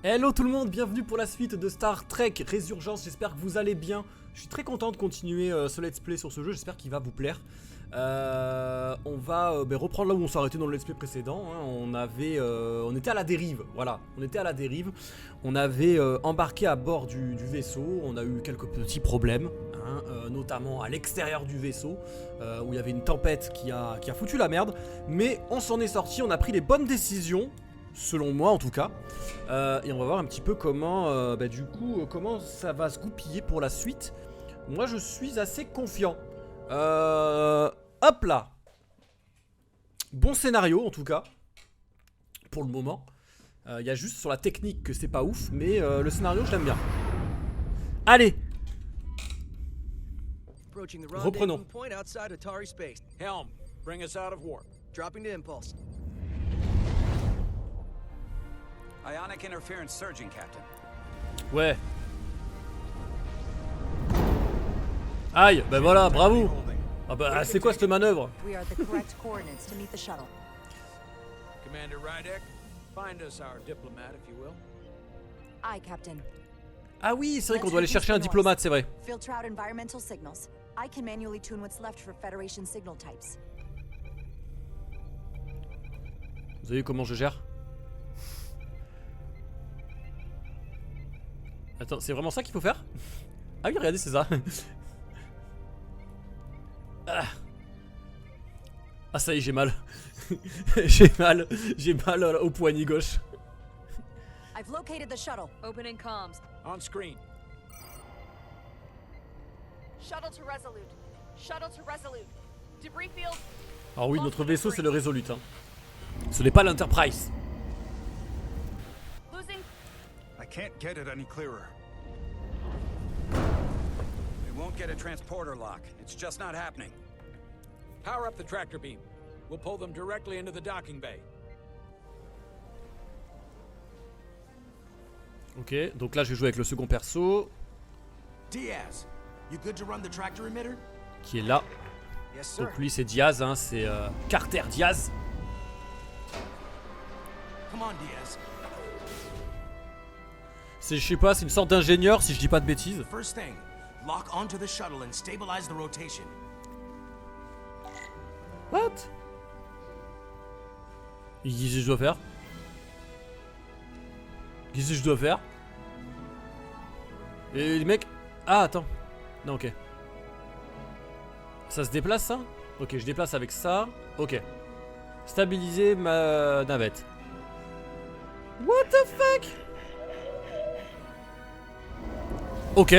Hello tout le monde, bienvenue pour la suite de Star Trek Résurgence, j'espère que vous allez bien. Je suis très content de continuer ce let's play sur ce jeu, j'espère qu'il va vous plaire. On va reprendre là où on s'est arrêté dans le let's play précédent, hein. On était à la dérive, voilà, on était à la dérive. On avait embarqué à bord du vaisseau, on a eu quelques petits problèmes, hein, notamment à l'extérieur du vaisseau, où il y avait une tempête qui a foutu la merde. Mais on s'en est sorti, on a pris les bonnes décisions. Selon moi en tout cas, et on va voir un petit peu comment, comment ça va se goupiller pour la suite. Moi je suis assez confiant. Hop là. Bon scénario en tout cas, pour le moment. Il y a juste sur la technique que c'est pas ouf, mais le scénario je l'aime bien. Allez. Reprenons. Helm, bring us out of warp. Dropping to impulse. Ionic interference surging, Captain. Ouais. Aïe, ben voilà, bravo. Ah bah c'est quoi cette manœuvre? Commander Rydek, find us our diplomat if you will. Aye, Captain. Ah oui, c'est vrai qu'on doit aller chercher un diplomate, c'est vrai. Filter out environmental signals. I can manually tune what's left for Federation signal types. Vous avez vu comment je gère? Attends, c'est vraiment ça qu'il faut faire? Ah oui, regardez, c'est ça. Ah ça y est, j'ai mal. J'ai mal au poignet gauche. I've located the shuttle. Opening comms. On screen. Shuttle to Resolute. Shuttle to Resolute. Debris field. Alors oui, notre vaisseau c'est le Resolute, hein. Ce n'est pas l'Enterprise. I can't get it any clearer. We won't get a transporter lock. It's just not happening. Power up the tractor beam. We'll pull them directly into the docking bay. Ok, donc là je vais jouer avec le second perso. Diaz, you good to run the tractor emitter? Qui est là. Yes, sir. Donc lui c'est Diaz, hein, c'est Carter Diaz. Come on, Diaz. C'est, je sais pas, c'est une sorte d'ingénieur si je dis pas de bêtises. First thing, lock onto the shuttle and stabilize the rotation. What? Qu'est-ce que je dois faire? Qu'est-ce que je dois faire? Et les mecs... Ah attends. Non, ok. Ça se déplace ça? Ok, je déplace avec ça. Ok. Stabiliser ma navette. What the fuck? Ok.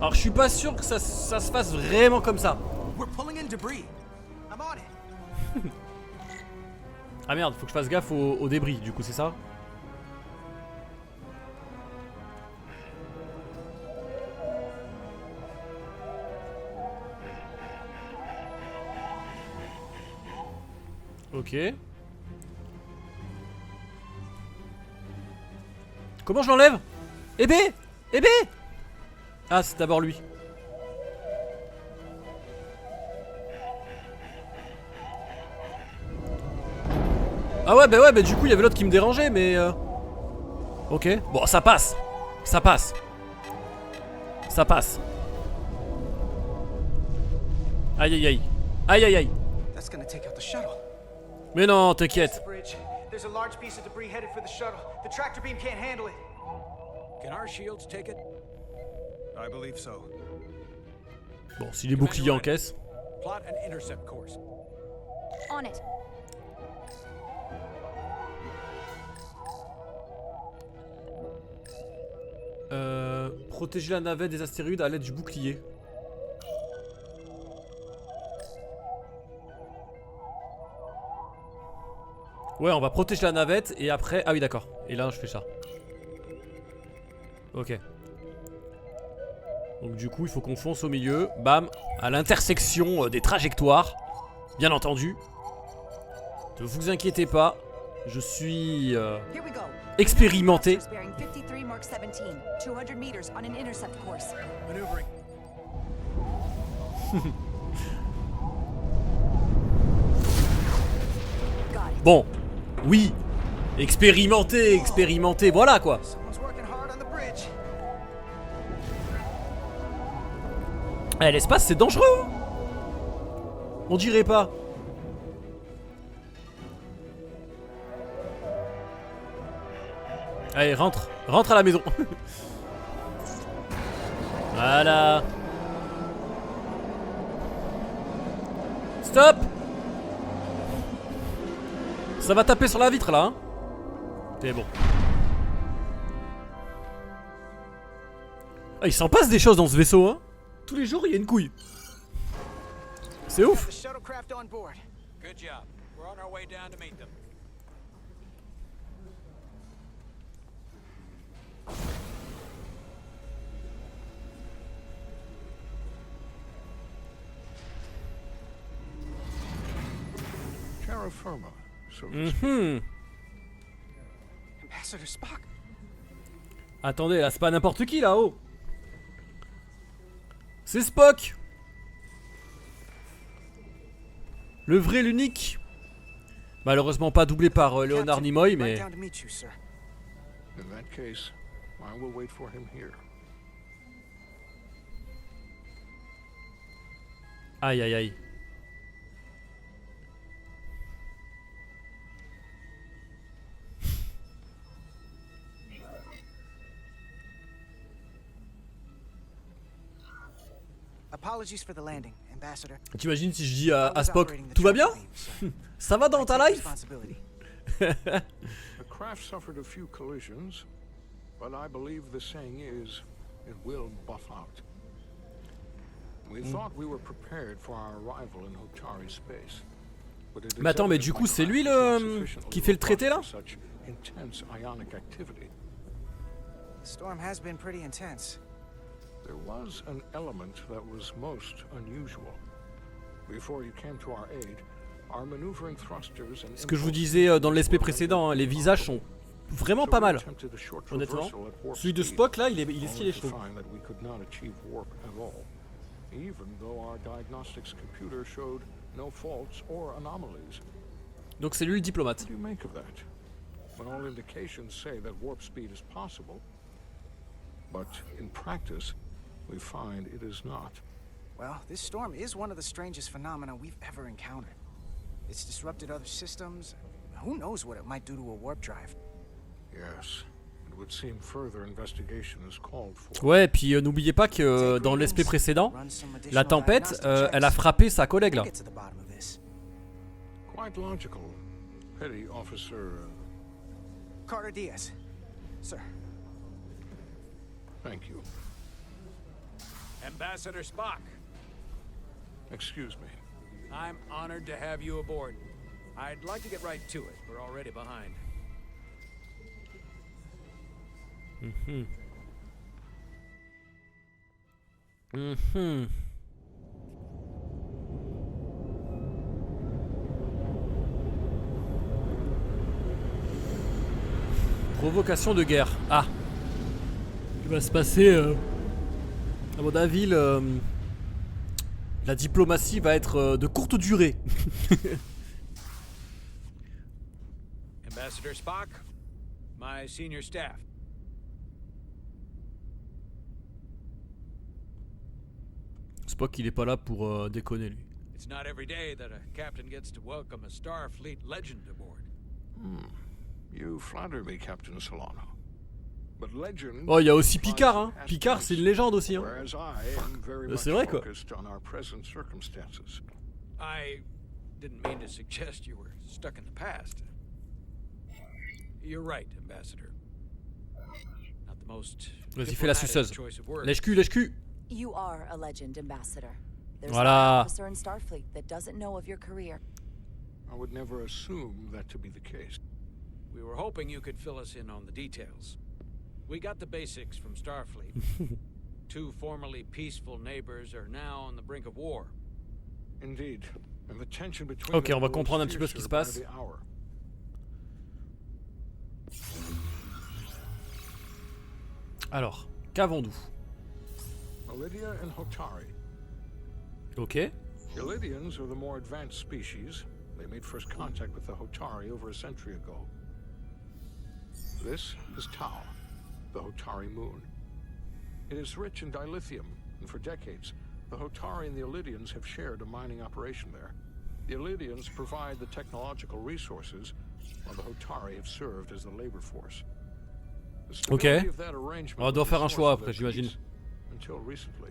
Alors je suis pas sûr que ça se fasse vraiment comme ça. We're pulling in debris. I'm on it. Ah merde, faut que je fasse gaffe aux débris du coup, c'est ça? Ok. Comment je l'enlève? Eh bé! Eh bé! Ah, c'est d'abord lui. Ah ouais, bah du coup, il y avait l'autre qui me dérangeait, mais... Ok. Bon, ça passe. Ça passe. Ça passe. Aïe, aïe, aïe. Aïe, aïe, aïe. That's gonna take out the shuttle. Mais non, t'inquiète. Bridge. There's a large piece of debris headed for the shuttle. The tractor beam can't handle it. Can our shields take it? I believe so. Bon, si les boucliers encaissent. Plot an intercept course. On it. Protéger la navette des astéroïdes à l'aide du bouclier. Ouais, on va protéger la navette et après... Ah oui, d'accord. Et là, je fais ça. Ok. Donc du coup, il faut qu'on fonce au milieu. Bam. À l'intersection des trajectoires. Bien entendu. Ne vous inquiétez pas. Je suis expérimenté. Maneuvering. Bon. Oui. Expérimenter, expérimenter, voilà quoi. Someone's working hard on the bridge. Eh, l'espace c'est dangereux hein. On dirait pas. Allez, rentre. Rentre à la maison. Voilà. Stop. Ça va taper sur la vitre là hein. C'est bon. Ah, il s'en passe des choses dans ce vaisseau hein. Tous les jours il y a une couille. C'est ouf. The shuttlecraft on board. Good job. We're on our way down to meet them. Terra firma. So Ambassador Spock. Attendez, là c'est pas n'importe qui là-haut. C'est Spock. Le vrai, l'unique. Malheureusement pas doublé par Leonard Captain, Nimoy, right mais... down to meet you, sir. in that case, I will wait for him here. Aïe aïe aïe. Apologies for the landing, Ambassador. T'imagines si je dis à I was Spock, operating the tout va bien? tractor beam, sir. Ça va dans I ta take life? responsibility. The craft suffered a few collisions, but I believe the saying is, it will buff out. We thought we were prepared for our arrival in Hotari space. But it is Mais attends, mais evident du my coup, c'est lui craft is not le sufficiently qui fait le traité là? robust for such intense ionic activity. The storm has been pretty intense. There was an element that was most unusual. Before you came to our aid, our maneuvering thrusters and Ce que je vous disais dans l'esprit précédent, hein, les visages sont vraiment pas mal. Honnêtement. Celui de Spock là, il est stylé je trouve. Donc c'est lui le diplomate. All indications say that warp speed is possible, but in practice, we find it is not. Well, this storm is one of the strangest phenomena we've ever encountered. It's disrupted other systems. Who knows what it might do to a warp drive? Yes, it would seem further investigation is called for. Ouais, puis n'oubliez pas que dans l'aspect précédent, la tempête, elle a frappé sa collègue là. Get to the bottom of this. Quite logical, Petty Officer. Carter Diaz, sir. Thank you. Ambassador Spock, Excuse me. I'm honored to have you aboard. I'd like to get right to it. We're already behind. Provocation de guerre. Ah. Il va se passer. À mon avis, la diplomatie va être de courte durée. Ambassador Spock, my senior staff. Spock, il est pas là pour déconner lui. It's not every day that a captain gets to welcome a Starfleet legend aboard. You flatter me, Captain Solano. But legend. Oh, il y a aussi Picard, hein. Picard, c'est une légende aussi, hein. Whereas I am very much C'est vrai, quoi. focused on our present circumstances. I didn't mean to suggest you were stuck in the past. You're right, Ambassador. Not the most Vas-y, fais la diplomatic suceuse. choice of words. Lèche-cul, lèche-cul. You are a legend, Ambassador. There's Voilà. an officer in Starfleet that doesn't know of your career. I would never assume that to be the case. We were hoping you could fill us in on the details. We got the basics from Starfleet. Two formerly peaceful neighbors are now on the brink of war. Indeed. And the tension between Ok, them on va grows comprendre un petit peu ce qui fiercer se by passe. the hour. Alors, qu'avons-nous? Lydia and Hotari. Ok. Illydians are the more advanced species. They made first contact with the Hotari over a century ago. This is Tau, the Hotari moon. It is rich in dilithium, and for decades, the Hotari and the Illidians have shared a mining operation there. The Illidians provide the technological resources, while the Hotari have served as the labor force. The stability of that arrangement On doit was faire the un source choix of après, their j'imagine. peace, until recently.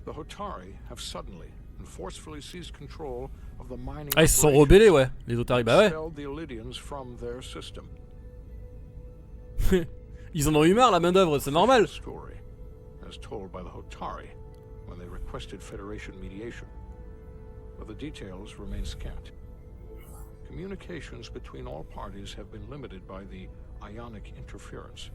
The Hotari have suddenly and forcefully seized control of the mining Ah, ils se sont operations, rebellés, ouais, les Hotari, bah ouais. expelled the Illidians from their system. Ils en ont eu marre, la main-d'œuvre, c'est normal. Story, as told by the Hotari when they requested Federation mediation, but the details remain scant. Communications between all parties have been limited by the ionic interference.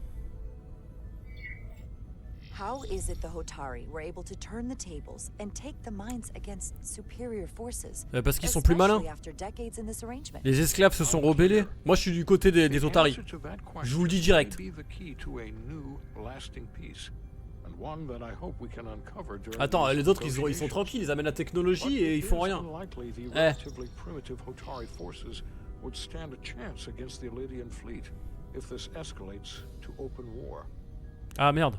How is it the Hotari were able to turn the tables and take the mines against superior forces? Parce qu'ils sont plus malins. Especially after decades in this arrangement. Les esclaves se sont rebellés. Moi, je suis du côté des Hotari. The answer to that Je vous le dis question direct. may be the key to a new, lasting peace, and one that I hope we can uncover during Attends, these les autres, ils sont negotiations. tranquilles, ils amènent la But technologie et it ils font is rien. unlikely the Eh. relatively primitive Hotari forces would stand a chance against the Illidian fleet if this escalates to open war. Ah merde,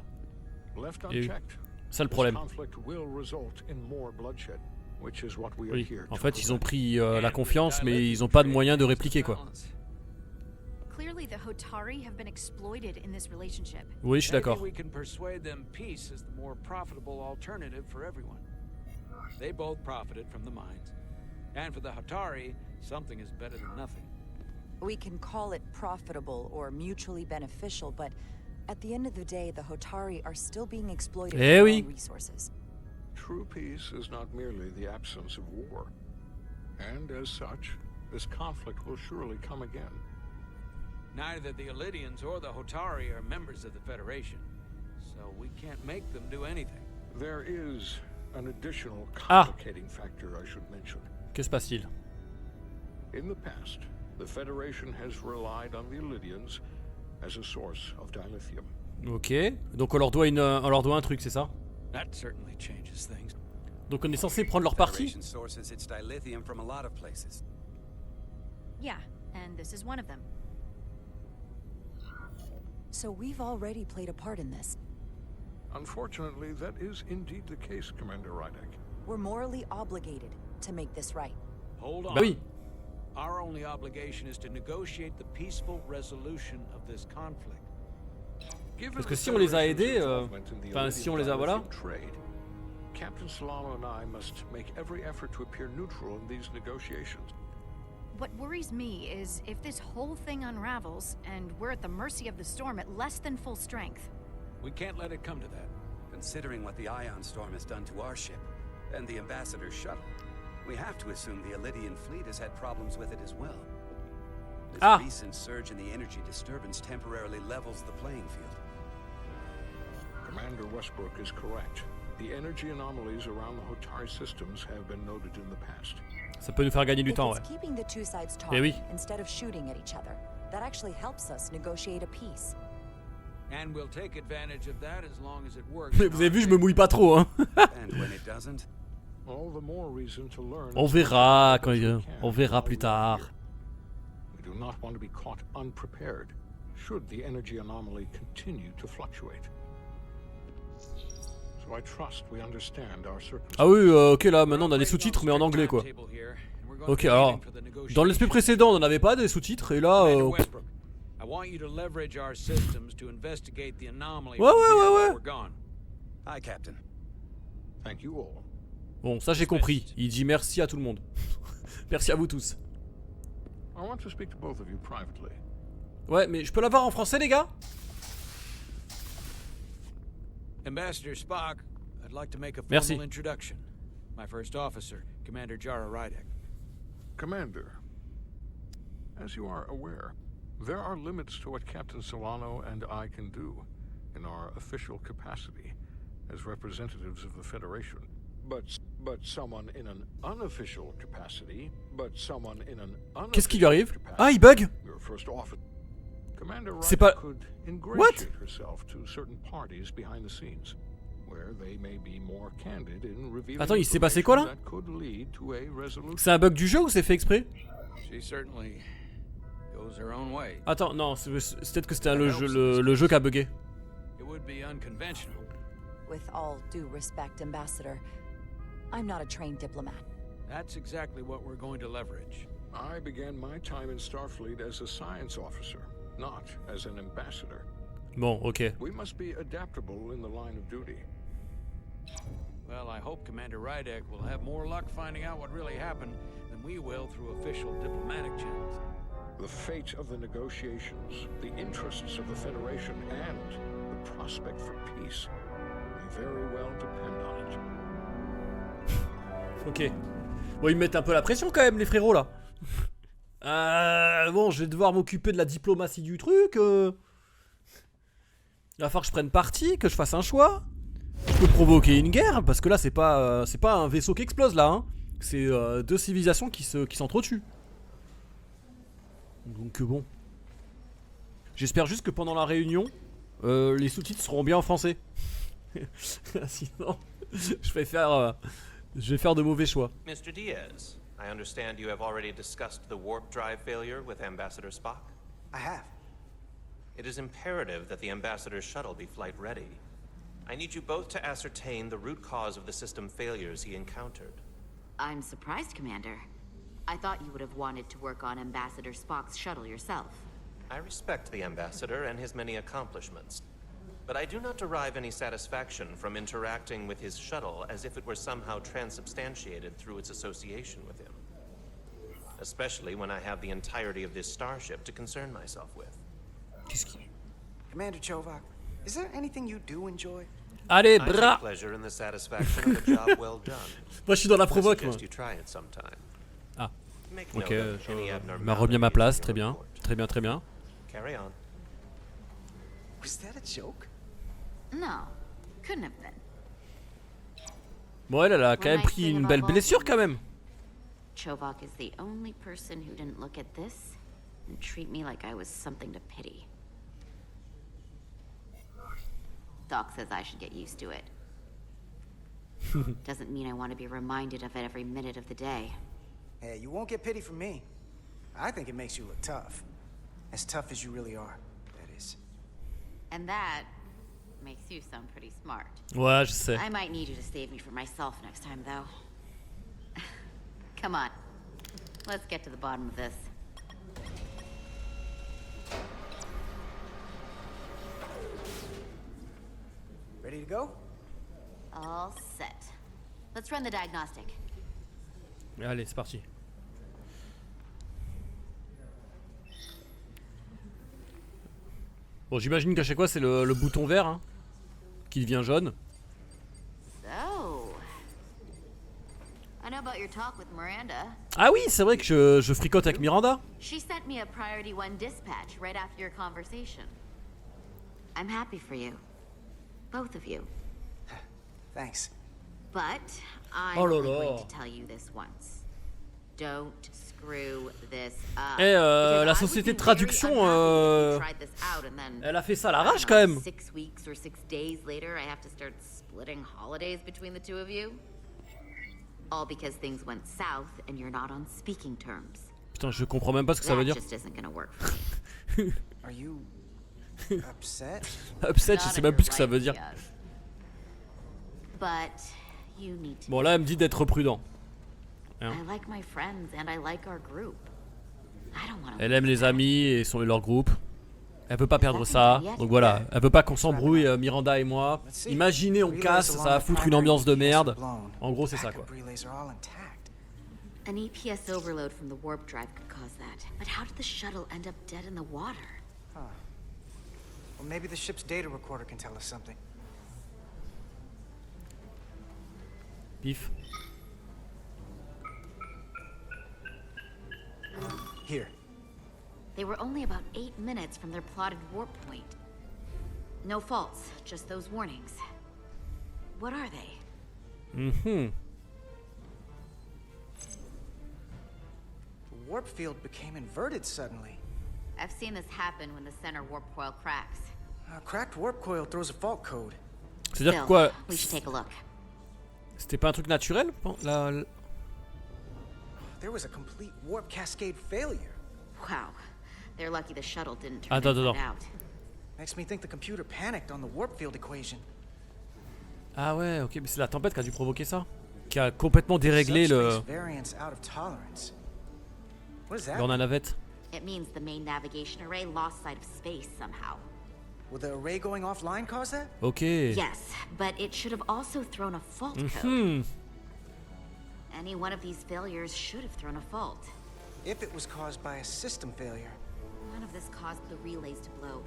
Left Et- unchecked, ça le this problème. conflict will result in more bloodshed, which is what we are Oui, here en to fait, ils ont prevent. pris la confiance, mais ils ont pas de moyen de répliquer, quoi. Clearly, the Hotari have been exploited in this relationship. Oui, je suis d'accord. Maybe we can persuade them peace is the more profitable alternative for everyone. They both profited from the mines. And for the Hotari, something is better than nothing. We can call it profitable or mutually beneficial, but at the end of the day, the Hotari are still being exploited for Eh their oui. own resources. True peace is not merely the absence of war. And as such, this conflict will surely come again. Neither the Illidians or the Hotari are members of the Federation, so we can't make them do anything. There is an additional Ah. complicating factor I should mention. Que se passe-t-il? In the past, the Federation has relied on the Illidians as a source of dilithium. Ok, donc on leur doit un truc, c'est ça? That certainly changes things. Donc on est censé prendre leur parti? Federation sources its dilithium from a lot of places. Yeah, and this is one of them. So we've already played a part in this. Unfortunately, that is indeed the case, Commander Rydek. We're morally obligated to make this right. Hold on. Bah oui. Our only obligation is to negotiate the peaceful resolution of this conflict. Given Parce que the si on les a Federation's aidés, involvement in the enfin, si on les a, Illidian voilà. dilithium trade, Captain Solano and I must make every effort to appear neutral in these negotiations. What worries me is if this whole thing unravels and we're at the mercy of the storm at less than full strength. We can't let it come to that. Considering what the ion storm has done to our ship and the ambassador's shuttle, we have to assume the Illidian fleet has had problems with it as well. This Ah. recent surge in the energy disturbance temporarily levels the playing field. Commander Westbrook is correct. The energy anomalies around the Hotari systems have been noted in the past. Ça peut nous faire gagner du If temps, ouais. it's keeping the two sides Eh talking oui. instead of shooting at each other, that actually helps us negotiate a peace. And we'll take advantage of that as long as it works. Mais vous avez vu, je me mouille pas trop, hein. And when it doesn't, All the more reason to learn. On as much verra as quand we can on verra plus while we're tard. here. We do not want to be caught unprepared should the energy anomaly continue to fluctuate. So I trust we understand our circumstances. Ah oui, ok, là maintenant on a des sous-titres, mais en anglais, quoi. Ok, alors, dans l'esprit précédent on n'en avait pas des sous-titres, et là... Westbrook, I want you to leverage our systems to investigate the anomaly Ouais, from ouais, here ouais, while ouais. we're gone. Aye, Captain. Thank you all. Bon, ça j'ai compris. Il dit merci à tout le monde. Merci à vous tous. I want to speak to both of you privately. Ouais, mais je peux l'avoir en français, les gars? Ambassador Spock, I'd like to make a formal Merci. introduction. My first officer, Commander Jara Rydek. Commander, as you are aware, there are limits to what Captain Solano and I can do in our official capacity as representatives of the Federation. But someone in an unofficial capacity, Qu'est-ce qui lui arrive? Ah, il bug? Your first officer. Commander C'est Ryder pas- could What? ingratiate herself to certain parties behind the scenes. where they may be more candid in revealing Attends, il s'est passé quoi là? that could lead to a resolution. C'est un bug du jeu ou c'est fait exprès? She certainly goes her own way. Attends, non, c'est peut-être que c'était le jeu qui a bugué. It would be unconventional. With all due respect, Ambassador, I'm not a trained diplomat. That's exactly what we're going to leverage. I began my time in Starfleet as a science officer, not as an ambassador. Bon, ok. We must be adaptable in the line of duty. Well, I hope Commander Rydek will have more luck finding out what really happened than we will through official diplomatic channels. The fate of the negotiations, the interests of the Federation, and the prospect for peace may very well depend on it. Ok. Bon, ils me mettent un peu la pression quand même, les frérots là. Bon, je vais devoir m'occuper de la diplomatie du truc. Il va falloir que je prenne parti, que je fasse un choix. Je peux provoquer une guerre, parce que là, c'est pas un vaisseau qui explose là. Hein. C'est deux civilisations qui s'entretuent. Donc bon. J'espère juste que pendant la réunion, les sous-titres seront bien en français. Sinon, je vais faire de mauvais choix. Mr. Diaz, I understand you have already discussed the warp drive failure with Ambassador Spock. I have. It is imperative that the Ambassador's shuttle be flight ready. I need you both to ascertain the root cause of the system failures he encountered. I'm surprised, Commander. I thought you would have wanted to work on Ambassador Spock's shuttle yourself. I respect the Ambassador and his many accomplishments, but I do not derive any satisfaction from interacting with his shuttle as if it were somehow transubstantiated through its association with him. Especially when I have the entirety of this starship to concern myself with. Commander Chovak, is there anything you do enjoy? Allez, I take bras. pleasure in the satisfaction of a job well done. Moi, je suis dans la I provoque, moi. suggest you try it sometime. Ah. Make Ok, note of any il m'a remis à ma abnormalities place, in très your bien. report. Très bien, très bien. Carry on. Was that a joke? No, couldn't have been. Bon, elle a quand même pris une belle blessure quand même. Chovak is the only person who didn't look at this and treat me like I was something to pity. Doc says I should get used to it. Doesn't mean I want to be reminded of it every minute of the day. Hey, you won't get pity from me. I think it makes you look tough. As tough as you really are, that is. And that makes you sound pretty smart. Ouais, je sais. I might need you to save me from myself next time, though. Come on. Let's get to the bottom of this. Ready to go? All set. Let's run the diagnostic. Allez, c'est parti. Bon, j'imagine qu'à chaque fois, c'est le bouton vert hein, qui devient jaune. So, I know about your talk with Miranda. Ah oui, c'est vrai que je fricote avec Miranda. She sent me a Priority 1 dispatch right after your conversation. I'm happy for you. Both of you. Thanks. But I'm Oh là only là. going to tell you this once. Don't screw this up. Eh, Because la I société would de be very traduction, unhappy if you tried this out and then, elle a fait ça à I don't l'arrache know, quand même. 6 weeks or 6 days later, I have to start splitting holidays between the two of you. All because things went south and you're not on speaking terms. Putain, je comprends même pas ce que ça veut That dire. just isn't gonna work for me. Are you upset? Upset, je Not sais if même your plus ce que ça veut wife dire. does. But you need to. Bon, là, elle me dit d'être prudent. I like my friends and I like our group. I don't want to. Elle aime les amis et leur groupe. Elle veut pas perdre ça. Donc voilà, elle veut pas qu'on s'embrouille, Miranda et moi. Imaginez, on casse, ça va foutre une ambiance de merde. En gros, c'est ça quoi. Backup relays are all intact. An EPS overload from the warp drive could cause that. But how did the shuttle end up dead in the water? Well, maybe the ship's data recorder can tell us something. Pif. Here. They were only about 8 minutes from their plotted warp point. No faults, just those warnings. What are they? Mhm. The warp field became inverted suddenly. I've seen this happen when the center warp coil cracks. A cracked warp coil throws a fault code. C'est-à-dire quoi? We should take a look. C'était pas un truc naturel? There was a complete warp cascade failure. Wow. They're lucky the shuttle didn't turn Attends, inside attends. out. Makes me think the computer panicked on the warp field equation. Ah ouais, ok, mais c'est la tempête qui a dû provoquer ça. Qui a complètement déréglé le... Subspace variance out of tolerance. What is that? dans la navette. It means the main navigation array lost sight of space somehow. Will the array going offline cause that? Ok. Yes, but it should have also thrown a fault code. Any one of these failures should have thrown a fault. If it was caused by a system failure. None of this caused the relays to blow.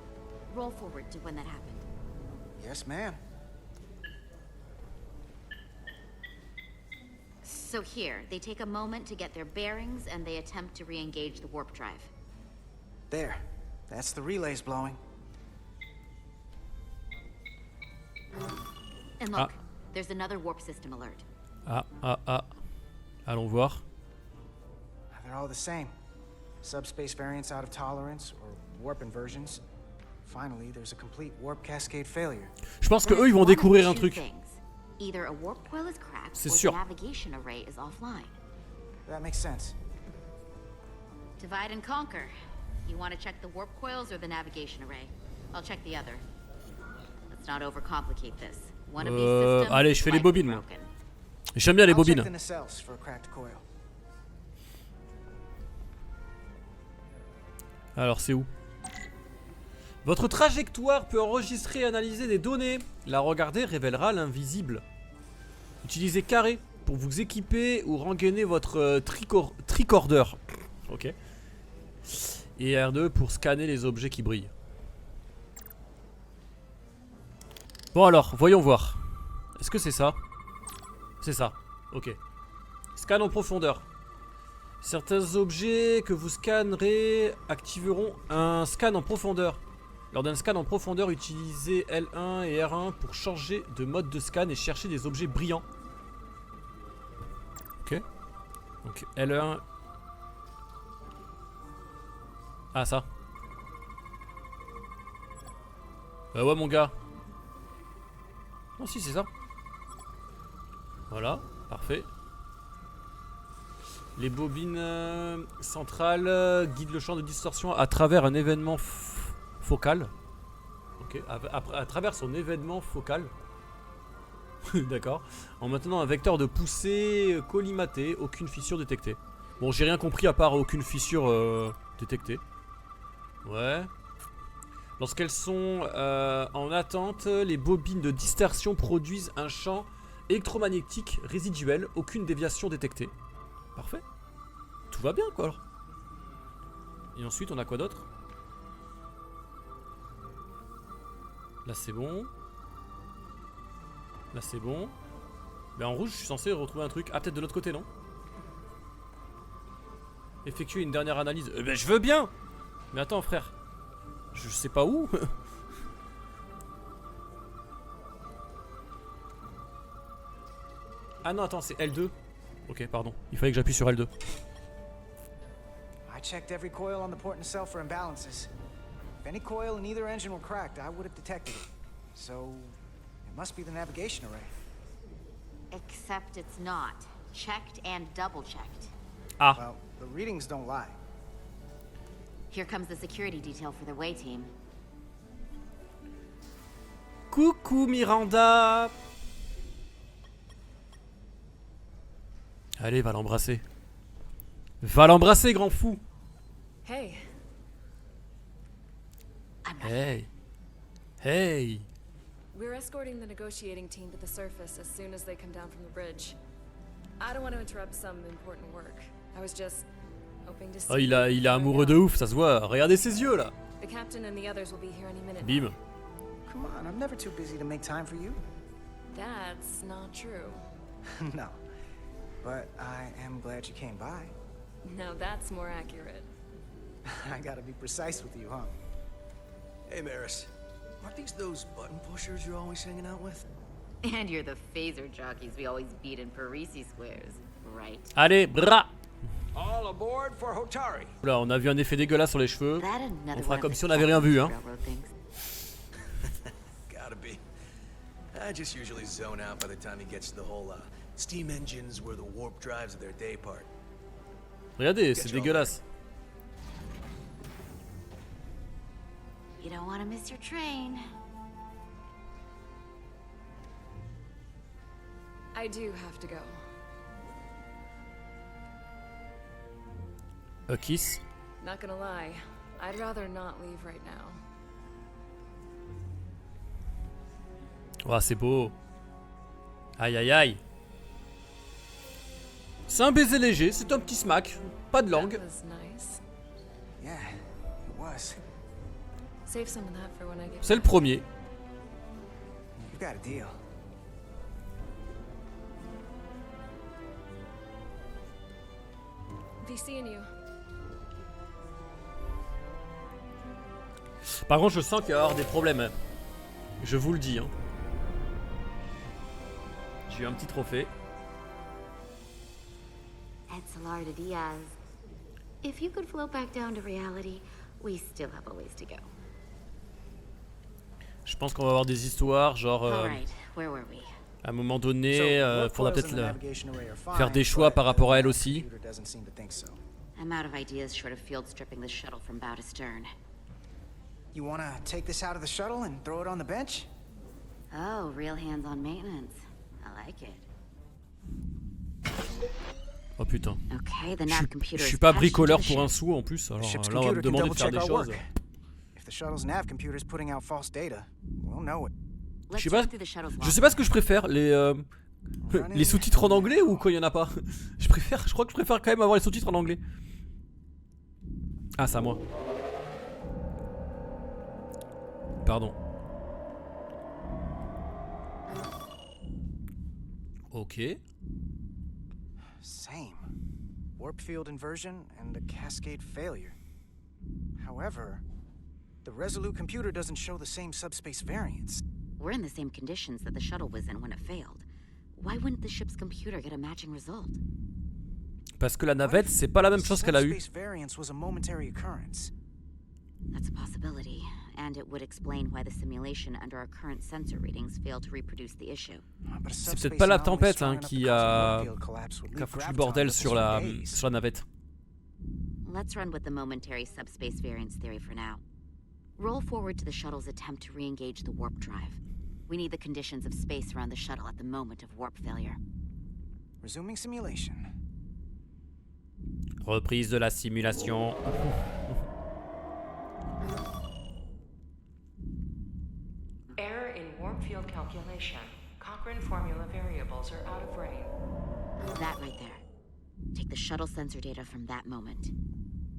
Roll forward to when that happened. Yes, ma'am. So here, they take a moment to get their bearings and they attempt to re-engage the warp drive. There. That's the relays blowing. And look, there's another warp system alert. Allons voir. They're all the same. Subspace variance out of tolerance, or warp inversions. Finally, there's a complete warp cascade failure. Je pense que eux ils vont découvrir un truc. Either a warp coil is cracked C'est or sûr. the navigation array is offline. That makes sense. Divide and conquer. You want to check the warp coils or the navigation array? I'll check the other. Let's not overcomplicate this. One of these systems allez, je fais les might be bobines, moi. broken. J'aime bien les I'll check bobines. the nacelles for a cracked coil. Alors c'est où? Votre trajectoire peut enregistrer et analyser des données. La regarder révélera l'invisible. Utilisez carré pour vous équiper ou rengainer votre tricorder. Ok. Et R2 pour scanner les objets qui brillent. Bon alors, voyons voir. Est-ce que c'est ça? C'est ça. Ok. Scan en profondeur. Certains objets que vous scannerez activeront un scan en profondeur. Lors d'un scan en profondeur, utilisez L1 et R1 pour changer de mode de scan et chercher des objets brillants. Ok. Donc L1. Ah ça. Ouais mon gars. Non si c'est ça. Voilà, parfait. Les bobines centrales guident le champ de distorsion à travers un événement focal. Ok, à travers son événement focal. D'accord. En maintenant un vecteur de poussée collimaté, aucune fissure détectée. Bon, j'ai rien compris à part aucune fissure détectée. Ouais. Lorsqu'elles sont en attente, les bobines de distorsion produisent un champ électromagnétique résiduel, aucune déviation détectée. Parfait. Tout va bien quoi alors. Et ensuite on a quoi d'autre? Là c'est bon. Là c'est bon. Ben en rouge je suis censé retrouver un truc. Ah peut-être de l'autre côté non? Effectuer une dernière analyse. Ben je veux bien. Mais attends frère. Je sais pas où. Ah non attends c'est L2. Ok pardon. Il fallait que j'appuie sur L2. I checked every coil on the port nacelle for imbalances. If any coil in either engine were cracked, I would have detected it. So, it must be the navigation array. Except it's not. Checked and double-checked. Ah. Well, the readings don't lie. Here comes the security detail for the way team. Coucou Miranda. Allez, va l'embrasser. Va l'embrasser, grand fou. Hey. Hey. Hey. We're escorting the negotiating team to the surface as soon as they come down from the bridge. I don't want to interrupt some important work. I was just hoping to see. Oh, il est amoureux de ouf, ça se voit. Regardez ses yeux là. The captain and the others will be here any minute. Bim. Come on, I'm never too busy to make time for you. That's not true. No. But I am glad you came by. Now that's more accurate. I gotta be precise with you, huh? Hey, Maris. Aren't these those button pushers you're always hanging out with? And you're the phaser jockeys we always beat in Parisi squares, right? Allez, bras. All aboard for Hotari. Là, on a vu un effet dégueulasse sur les cheveux. That another On fera one comme of si on the n'avait rien vu, hein. railroad things. Gotta be. I just usually zone out by the time he gets to the whole steam engines where the warp drives of their day part. Regardez, c'est dégueulasse. You don't want to miss your train. I do have to go. A kiss. Not gonna lie, I'd rather not leave right now. Oh, c'est beau. Aïe aïe aïe. C'est un baiser léger, c'est un petit smack. Pas de langue. That was nice. Yeah, it was. Save some of that for when I get C'est le back. premier. You got a deal. Be seeing you. Par contre, je sens qu'il va y avoir des problèmes. Hein. Je vous le dis. Hein. J'ai eu un petit trophée. Etzelar de Diaz. If you could float back down to reality, we still have a ways to go. Je pense qu'on va avoir des histoires, genre Alright, where were we? à un moment donné, faudra peut-être faire des des choix par rapport à elle aussi. I'm out of ideas short of field stripping the shuttle from bow to stern. You wanna take this out of the shuttle and throw it on the bench? Oh, real hands-on maintenance. I like it. Oh putain. Okay, the Je nav computer suis is pas patched bricoleur into the pour un ship. sou en plus, alors The ship's là on va me computer can demander de faire des double-check our choses. work. If the shuttle's nav computer is putting out false data, we'll know it. Let's Je sais pas, check through the shuttle's je sais pas ce que je préfère, les sous-titres en anglais ou quand il y en a pas. Je crois que je préfère quand même avoir les sous-titres en anglais. Ah, c'est à moi. Pardon. Ok. Same. Warp field inversion and a cascade failure. However, the Resolute computer doesn't show the same subspace variance. We're in the same conditions that the shuttle was in when it failed. Why wouldn't the ship's computer get a matching result? Parce que la navette, c'est pas la même chose qu'elle a eu. Subspace variance was a momentary occurrence. That's a possibility, and it would explain why the simulation under our current sensor readings failed to reproduce the issue. But a C'est peut-être subspace pas la anomaly tempête strong hein, enough qui to cause a a warp field collapse would leave foutu le graviton bordel with us sur for la days. navette. Let's run with the momentary subspace variance theory for now. Roll forward to the shuttle's attempt to re-engage the warp drive. We need the conditions of space around the shuttle at the moment of warp failure. Resuming simulation. Reprise de la simulation. Error in warp field calculation. Cochrane formula variables are out of range. That right there. Take the shuttle sensor data from that moment.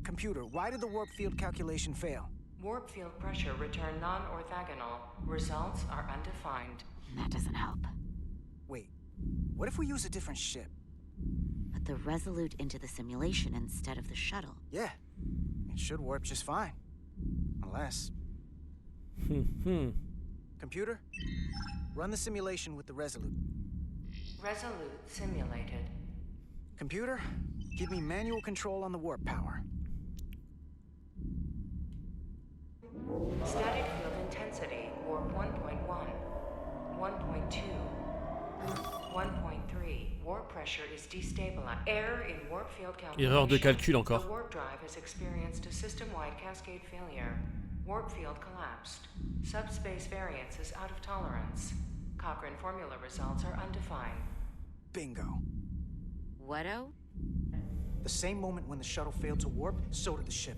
Computer, why did the warp field calculation fail? Warp field pressure returned non-orthogonal. Results are undefined. That doesn't help. Wait, what if we use a different ship? Put the Resolute into the simulation instead of the shuttle. Yeah, it should warp just fine. Unless... Computer, run the simulation with the Resolute. Resolute simulated. Computer, give me manual control on the warp power. Static field intensity, warp 1.1, 1.2, 1.3. Warp pressure is destabilized. Error in warp field calculation. Erreur de calcul encore. The warp drive has experienced a system-wide cascade failure. Warp field collapsed. Subspace variance is out of tolerance. Cochrane formula results are undefined. Bingo. What-o? The same moment when the shuttle failed to warp, so did the ship.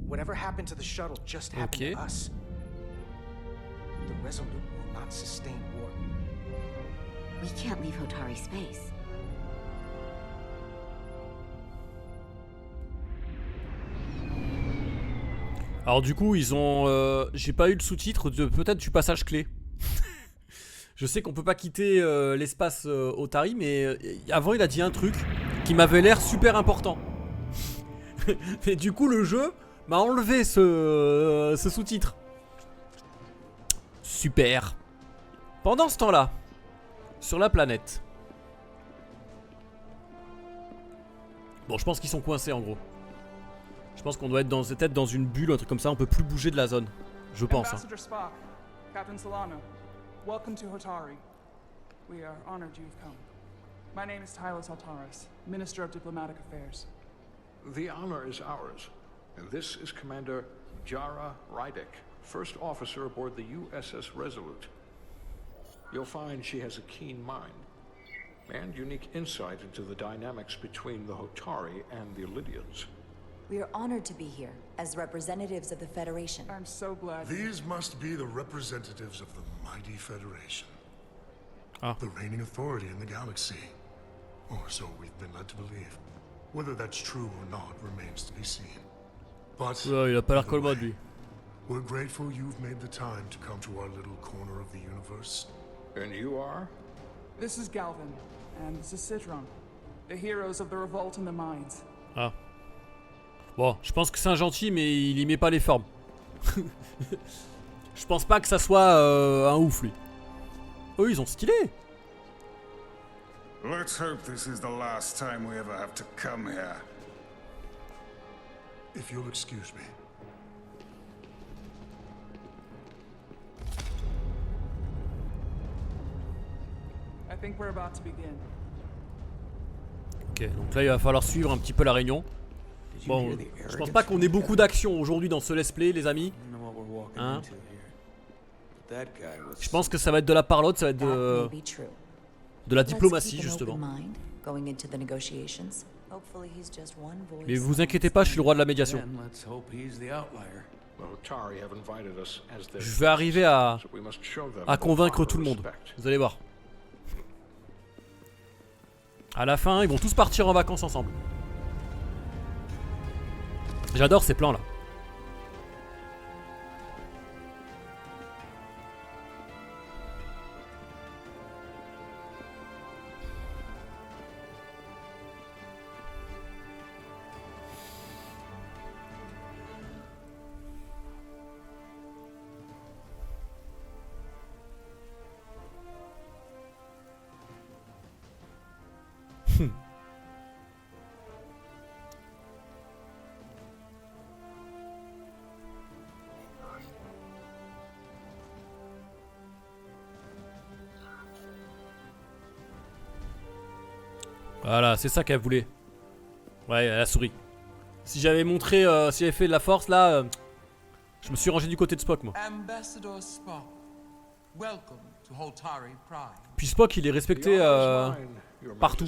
Whatever happened to the shuttle just happened to us. The Resolute will not sustain warp. We can't leave Hotari space. Alors du coup, ils ont... j'ai pas eu le sous-titre de peut-être du passage clé. Je sais qu'on peut pas quitter l'espace Hotari, mais avant il a dit un truc qui m'avait l'air super important. Et du coup le jeu m'a enlevé ce sous-titre. Super. Pendant ce temps-là, sur la planète. Bon, je pense qu'ils sont coincés en gros. Je pense qu'on doit être peut-être dans une bulle, un truc comme ça, on peut plus bouger de la zone. Je pense. Hein. welcome to Hotari. We are honored you've come. My name is Tylos Hotaris, Minister of Diplomatic Affairs. The honor is ours. And this is Commander Jara Rydek, first officer aboard the USS Resolute. You'll find she has a keen mind and unique insight into the dynamics between the Hotari and the Illydians. We are honored to be here as representatives of the Federation. I'm so glad. These must be the representatives of the mighty Federation. The reigning authority in the galaxy. Or so we've been led to believe. Whether that's true or not remains to be seen. But ouais, il a pas l'air colmade lui. We're grateful you've made the time to come to our little corner of the universe. And you are? This is Galvin, and this is Citron, the heroes of the revolt in the mines. Ah. Bon, je pense que c'est un gentil, mais il y met pas les formes. Je pense pas que ça soit un ouf lui. Oh, ils ont stylé. Let's hope this is the last time we ever have to come here. If you'll excuse me. I think we're about to begin. Ok, donc là il va falloir suivre un petit peu la réunion. Bon, je pense pas qu'on ait beaucoup d'action aujourd'hui dans ce let's play, les amis. Hein? Je pense que ça va être de la parlotte, ça va être de la diplomatie justement. Mais vous inquiétez pas, je suis le roi de la médiation. Je vais arriver à convaincre tout le monde. Vous allez voir. À la fin, ils vont tous partir en vacances ensemble. J'adore ces plans là. Voilà, c'est ça qu'elle voulait. Ouais, elle a souri. Si j'avais montré, si j'avais fait de la force là, je me suis rangé du côté de Spock moi. Ambassador Spock, welcome to Hotari Prime. Puis Spock il est respecté partout.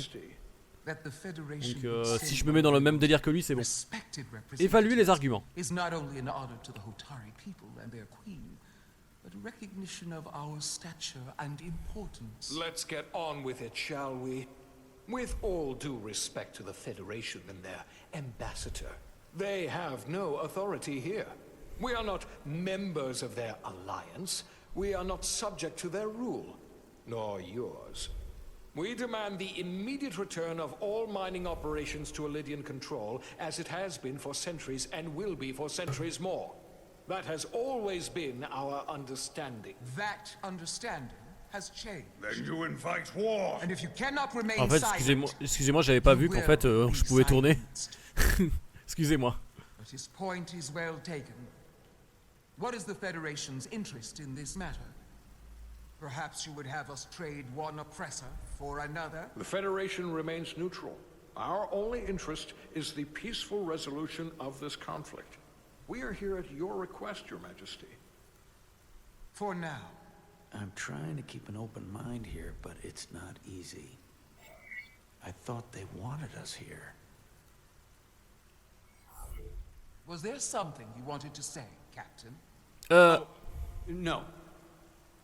Donc si je me mets dans le même délire que lui, c'est bon. Évaluer les arguments. Is not only an honor to the Hotari people and their queen, but a recognition of our stature and importance. Let's get on with it, shall we? With all due respect to the Federation and their ambassador, they have no authority here. We are not members of their alliance. We are not subject to their rule, nor yours. We demand the immediate return of all mining operations to Illydian control, as it has been for centuries and will be for centuries more. That has always been our understanding. That understanding has changed. Then you invite war. And if you cannot remain en fait, excusez-moi, j'avais pas vu qu'en fait je pouvais tourner. Excusez-moi. But his point is well taken. What is the Federation's interest in this matter? Perhaps you would have us trade one oppressor for another? The Federation remains neutral. Our only interest is the peaceful resolution of this conflict. We are here at your request, Your Majesty. For now. I'm trying to keep an open mind here, but it's not easy. I thought they wanted us here. Was there something you wanted to say, Captain? No.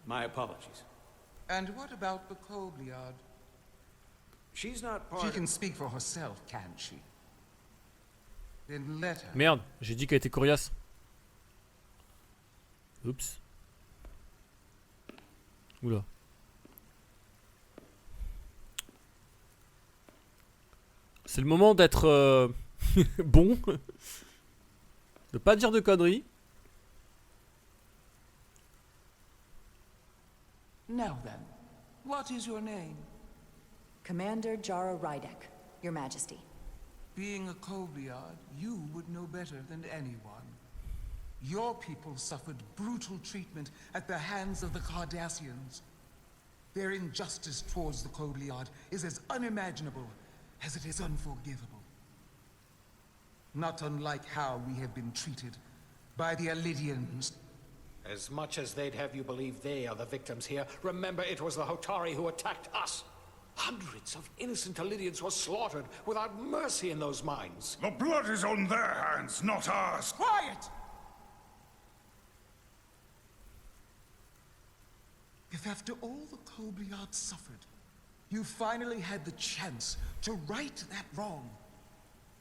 My apologies. And what about the Kobliard? She's not part She can speak for herself, can't she? Then let her. Merde, j'ai dit qu'elle était coriace. Oups. Oula. C'est le moment d'être bon. De pas dire de conneries. Now then, what is your name? Commander Jara Rydek, Your Majesty. Being a Kobliard, you would know better than anyone. Your people suffered brutal treatment at the hands of the Cardassians. Their injustice towards the Kobliad is as unimaginable as it is unforgivable. Not unlike how we have been treated by the Elidians. As much as they'd have you believe they are the victims here, remember it was the Hotari who attacked us. Hundreds of innocent Elidians were slaughtered without mercy in those mines. The blood is on their hands, not ours. Quiet! If after all the Kobliad suffered, you finally had the chance to right that wrong,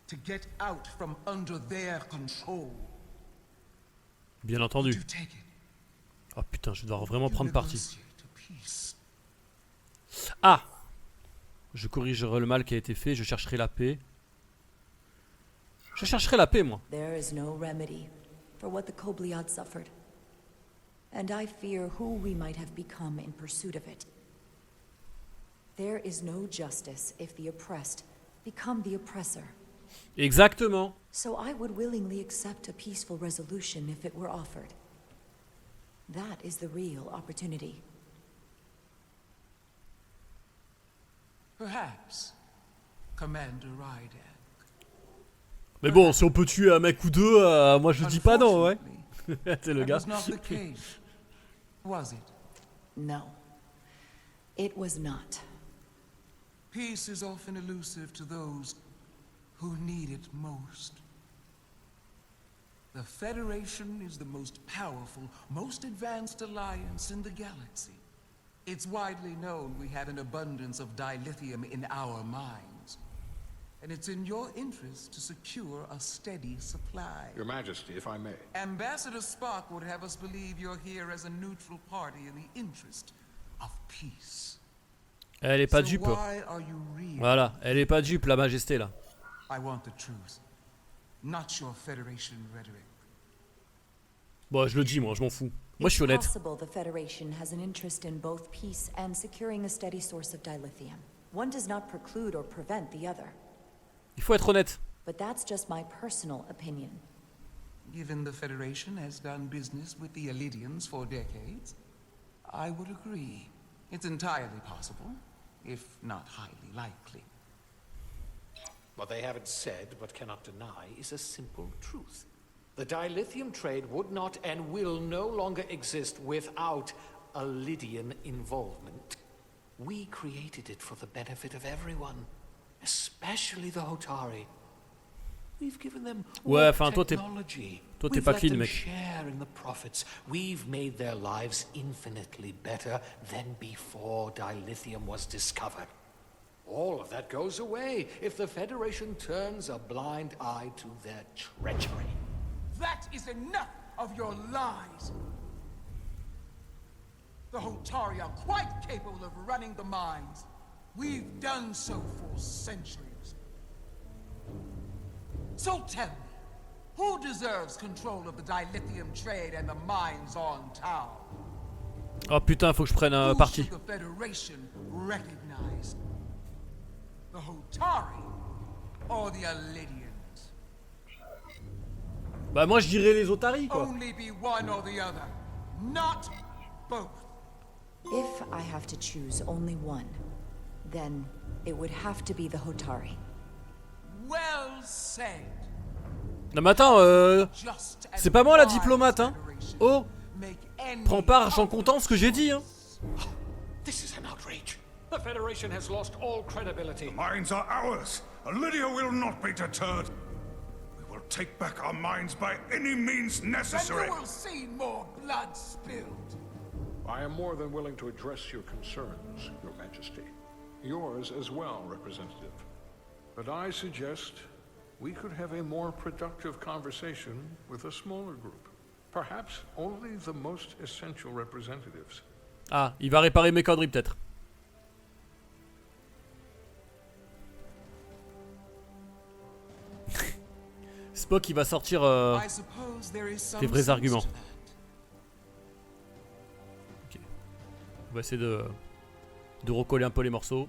to get out from under their control. Bien entendu. Oh putain, je vais devoir vraiment prendre parti. Ah! Je corrigerai le mal qui a été fait, je chercherai la paix. Je chercherai la paix, moi. There is no remedy for what the Kobliad suffered. And I fear who we might have become in pursuit of it. There is no justice if the oppressed become the oppressor. Exactement. So I would willingly accept a peaceful resolution if it were offered. That is the real opportunity. Perhaps, Commander Ryder. Mais bon, si on peut tuer un mec ou deux, moi je dis pas non, ouais. C'est le gars. Was it? No. It was not. Peace is often elusive to those who need it most. The Federation is the most powerful, most advanced alliance in the galaxy. It's widely known we have an abundance of dilithium in our mines. And it's in your interest to secure a steady supply. Your Majesty, if I may. Ambassador Spock would have us believe you're here as a neutral party in the interest of peace. Elle est pas dupe. Voilà, elle est pas dupe, la majesté là. I want the truth, not your Federation rhetoric. Bon, je le dis moi, je m'en fous. Moi je suis honnête. It's possible the Federation has an interest in both peace and securing a steady source of dilithium. One does not preclude or prevent the other. Il faut être honnête. But that's just my personal opinion. Given the Federation has done business with the Elidians for decades, I would agree. It's entirely possible, if not highly likely. What they haven't said, but cannot deny, is a simple truth. The dilithium trade would not and will no longer exist without Elidian involvement. We created it for the benefit of everyone, especially the Hotari. We've given them technology. Toi t'es pas clean, mec. Share in the profits. We've made their lives infinitely better than before dilithium was discovered. All of that goes away if the Federation turns a blind eye to their treachery. That is enough of your lies. The Hotari are quite capable of running the mines. We've done so for centuries. So tell me, who deserves control of the dilithium trade and the mines on Tau? Oh putain, faut que je prenne un parti. The Federation recognize the Hotari or the Elidians? Bah moi je dirais les Hotari quoi. Only be one or the other, not both. If I have to choose only one, then it would have to be the Hotari. Well said. Non mais attends, c'est pas moi la diplomate hein. Oh, prends pas argent comptant ce que j'ai dit hein. This is an outrage. The Federation has lost all credibility. The mines are ours. Lydia will not be deterred. We will take back our mines by any means necessary. Then you will see more blood spilled. I am more than willing to address your concerns, Your Majesty. Yours as well, Representative. But I suggest we could have a more productive conversation with a smaller group. Perhaps only the most essential representatives. Ah, il va réparer mes conneries peut-être. Spock il va sortir des vrais arguments. Ok. On va essayer de recoller un peu les morceaux.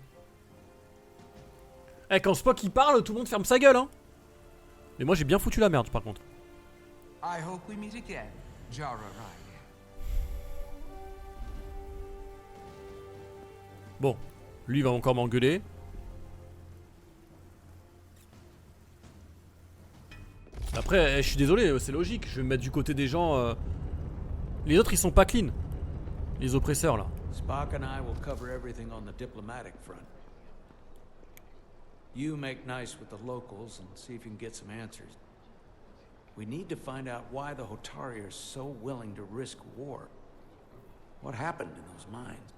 Eh, quand Spock il parle, tout le monde ferme sa gueule hein. Mais moi j'ai bien foutu la merde par contre. I hope we meet again, Jara Rai. Bon, lui va encore m'engueuler. Après, je suis désolé, c'est logique. Je vais me mettre du côté des gens. Les autres, ils sont pas clean. Les oppresseurs là. Spock and I will cover everything on the diplomatic front. You make nice with the locals and see if you can get some answers. We need to find out why the Hotari are so willing to risk war. What happened in those mines?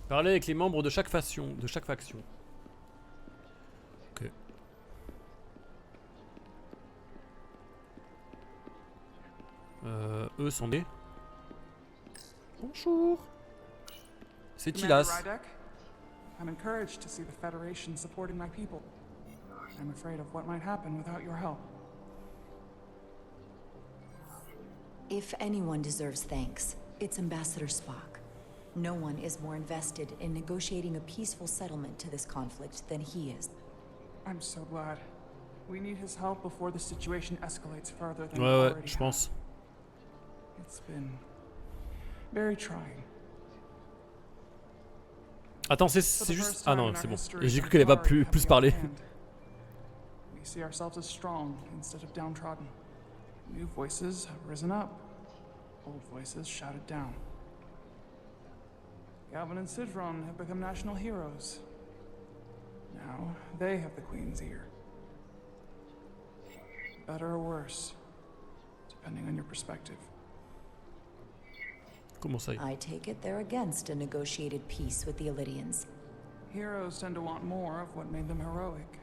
Parler avec les membres de chaque faction. Ok. Eux sont des. Bonjour. C'est Tilas. I'm encouraged to see the Federation supporting my people. I'm afraid of what might happen without your help. If anyone deserves thanks, it's Ambassador Spock. No one is more invested in negotiating a peaceful settlement to this conflict than he is. I'm so glad. We need his help before the situation escalates further than Ouais, already je pense. It's been very trying. Attends, c'est juste. Ah non, c'est bon. J'ai cru qu'elle allait pas plus parler. We see ourselves as strong instead of downtrodden. New voices have risen up. Old voices shouted down. Galvin and Sidron have become national heroes. Now they have the Queen's ear. Better or worse, depending on your perspective. Comment ça? I take it they're against a negotiated peace with the Illidians. Heroes tend to want more of what made them heroic.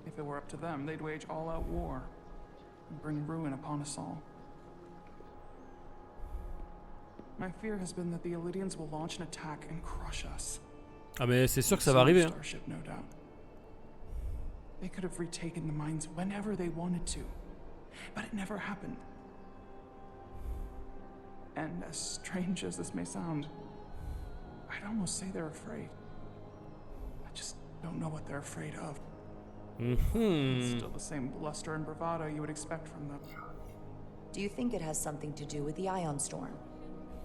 If it were up to them, they'd wage all-out war and bring ruin upon us all. My fear has been that the Illidians will launch an attack and crush us. Ah mais c'est sûr que ça va arriver. Hein. Starship, no doubt. They could have retaken the mines whenever they wanted to, but it never happened. And as strange as this may sound, I'd almost say they're afraid. I just don't know what they're afraid of. It's still the same bluster and bravado you would expect from them. Do you think it has something to do with the ion storm?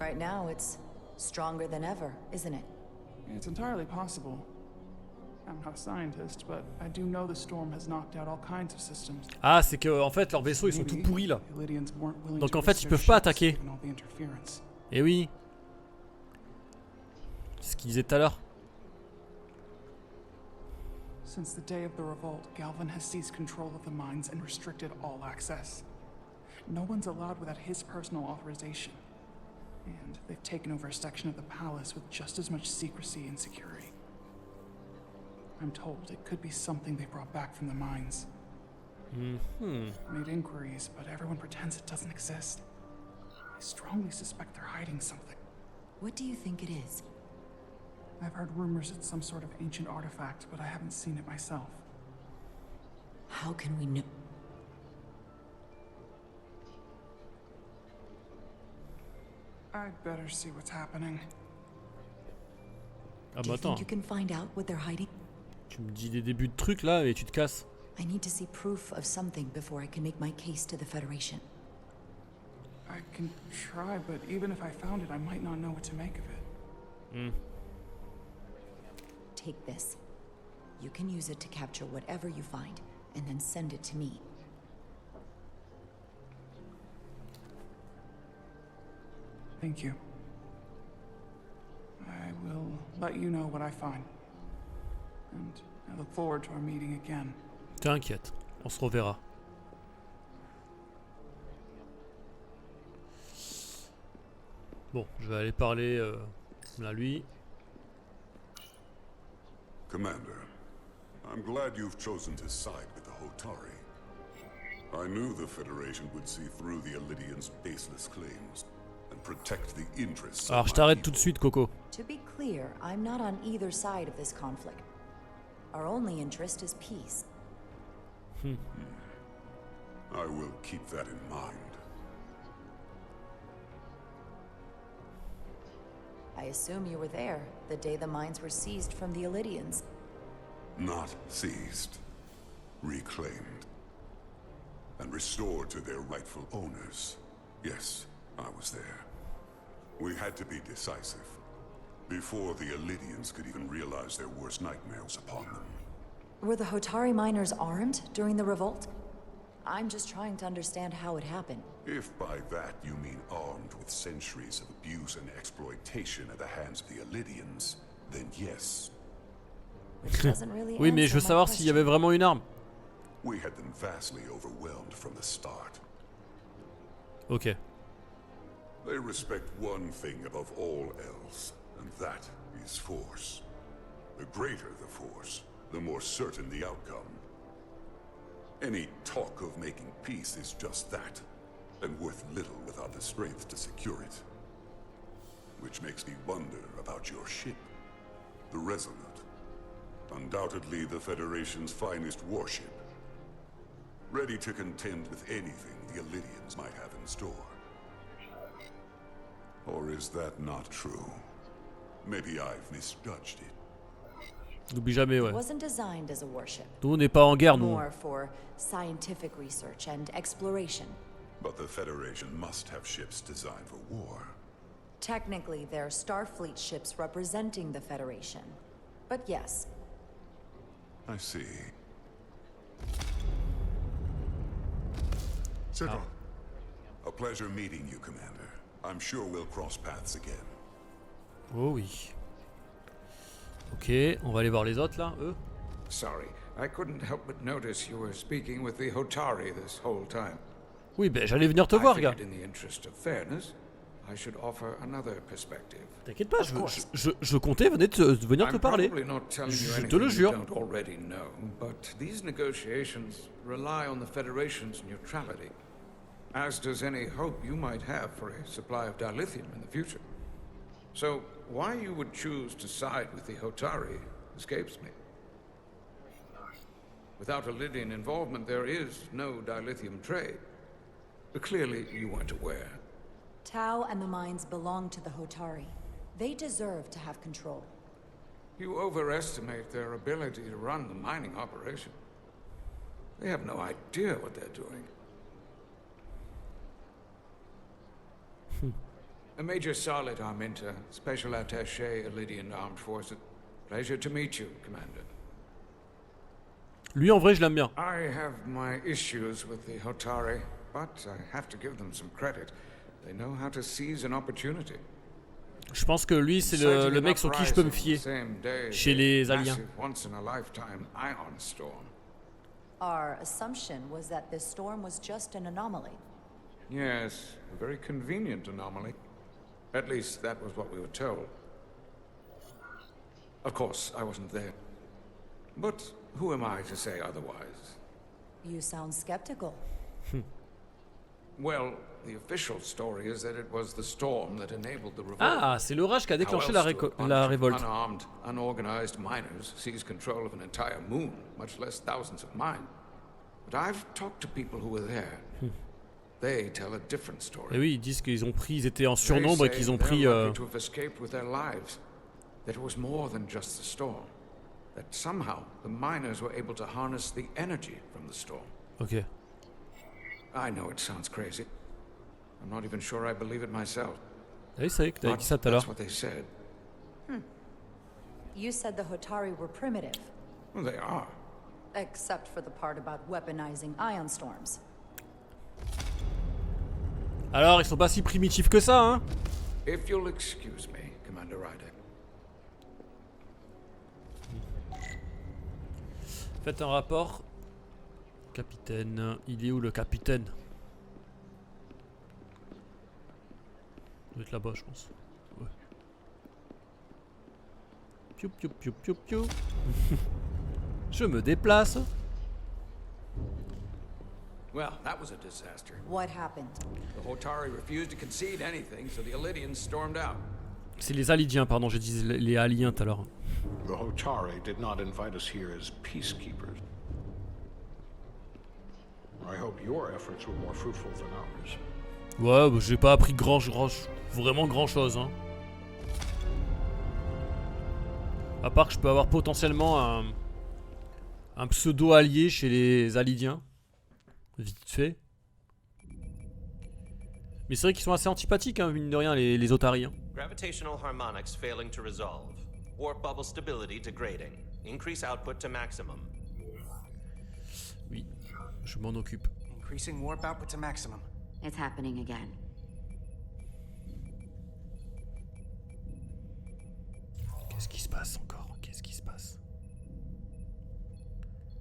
Right now, it's stronger than ever, isn't it? It's entirely possible. I'm not a scientist, but I do know the storm has knocked out all kinds of systems. Ah, c'est que en fait leurs vaisseaux ils sont tout pourris là. Donc en fait ils peuvent pas attaquer. Eh oui. C'est ce qu'il disait tout à l'heure. Since the day of the revolt, Galvin has seized control of the mines and restricted all access. No one's allowed without his personal authorization. And they've taken over a section of the palace with just as much secrecy and security. I'm told it could be something they brought back from the mines. Made inquiries, but everyone pretends it doesn't exist. I strongly suspect they're hiding something. What do you think it is? I've heard rumors it's some sort of ancient artifact, but I haven't seen it myself. How can we know? I'd better see what's happening. Ah Do bah you think attends. you can find out what they're hiding? Tu me dis des débuts de trucs là et tu te casses. I need to see proof of something before I can make my case to the Federation. I can try, but even if I found it, I might not know what to make of it. Take this. You can use it to capture whatever you find, and then send it to me. Thank you. I will let you know what I find. And I look forward to our meeting again. T'inquiète, on se reverra. Bon, je vais aller parler à lui. Commander, I'm glad you've chosen to side with the Hotari. I knew the Federation would see through the Illidians' baseless claims and protect the interests Alors of je my t'arrête people. tout de suite, Coco. To be clear, I'm not on either side of this conflict. Our only interest is peace. I will keep that in mind. I assume you were there the day the mines were seized from the Illidians. Not seized. Reclaimed. And restored to their rightful owners. Yes, I was there. We had to be decisive. Before the Illidians could even realize their worst nightmares upon them. Were the Hotari miners armed during the revolt? I'm just trying to understand how it happened. If by that you mean armed with centuries of abuse and exploitation at the hands of the Illidians, then yes. Oui, mais je veux savoir s'il y avait vraiment une arme. We had them vastly overwhelmed from the start. Ok. They respect one thing above all else, and that is force. The greater the force, the more certain the outcome. Any talk of making peace is just that, and worth little without the strength to secure it. Which makes me wonder about your ship, the Resolute. Undoubtedly the Federation's finest warship. Ready to contend with anything the Illidians might have in store. Or is that not true? Maybe I've misjudged it. N'oublie jamais, ouais. It wasn't designed as a warship. Nous, on n'est pas en guerre, nous. More for scientific research and exploration. But the Federation must have ships designed for war. Technically, they're Starfleet ships representing the Federation. But yes. I see. Sit down. A pleasure meeting you, Commander. I'm sure we'll cross paths again. Oh oui. Ok, on va aller voir les autres là, eux. Sorry, I couldn't help but notice you were speaking with the Hotari this whole time. Oui, ben j'allais venir te voir, gars. In the interest of fairness, I should offer another perspective. T'inquiète pas, je comptais venir te parler. Je te le jure. Don't already know, but these negotiations rely on the Federation's neutrality, as does any hope you might have for a supply of dilithium in the future. So, why you would choose to side with the Hotari escapes me. Without Illidian involvement, there is no dilithium trade. But clearly, you weren't aware. Tau and the mines belong to the Hotari. They deserve to have control. You overestimate their ability to run the mining operation. They have no idea what they're doing. A Major Solid Arminta, Special Attaché, Illidian Armed Forces. Pleasure to meet you, Commander. Lui, en vrai, je l'aime bien. I have my issues with the Hotari, but I have to give them some credit. They know how to seize an opportunity. Je pense que lui, c'est le mec sur qui je peux me fier chez les aliens. Our assumption was that this storm was just an anomaly. Yes, a very convenient anomaly. At least that was what we were told. Of course, I wasn't there. But who am I to say otherwise? You sound skeptical. Well, the official story is that it was the storm that enabled the revolt. Ah, c'est l'orage qui a déclenché la révolte. Unarmed, unorganized miners seize control of an entire moon, much less thousands of mine. But I've talked to people who were there. They tell a different story. Et oui, ils disent qu'ils ont pris, ils étaient en surnombre et qu'ils ont pris. To have escaped with their lives. That it was more than just the storm. That somehow the miners were able to harness the energy from the storm. Ok. I know it sounds crazy. I'm not even sure I believe it myself. Oui, c'est vrai que t'avais dit ça tout à l'heure. That's what they said. You said the Hotari were primitive. Well, they are. Except for the part about weaponizing ion storms. Alors, ils sont pas si primitifs que ça, hein? If you'll excuse me, Commander Ryder. Faites un rapport. Capitaine, il est où le capitaine? Il doit être là-bas, je pense. Ouais. Piou piou piou piou piou. Je me déplace. Well, that was a disaster. What happened? The Hotari refused to concede anything, so the Illidians stormed out. C'est les Alidiens, pardon, j'ai dit les aliens tout à l'heure. The Hotari did not invite us here as peacekeepers. I hope your efforts were more fruitful than ours. Ouais, bah, j'ai pas appris vraiment grand chose, hein. À part que je peux avoir potentiellement Un pseudo-allié chez les Alidiens. Vite fait. Mais c'est vrai qu'ils sont assez antipathiques, hein, mine de rien, les Hotari. Hein. Gravitational harmonics failing to resolve. Warp bubble stability degrading. Increase output to maximum. Oui, je m'en occupe. Increasing warp output to maximum. It's happening again. Qu'est-ce qui se passe encore? Qu'est-ce qui se passe?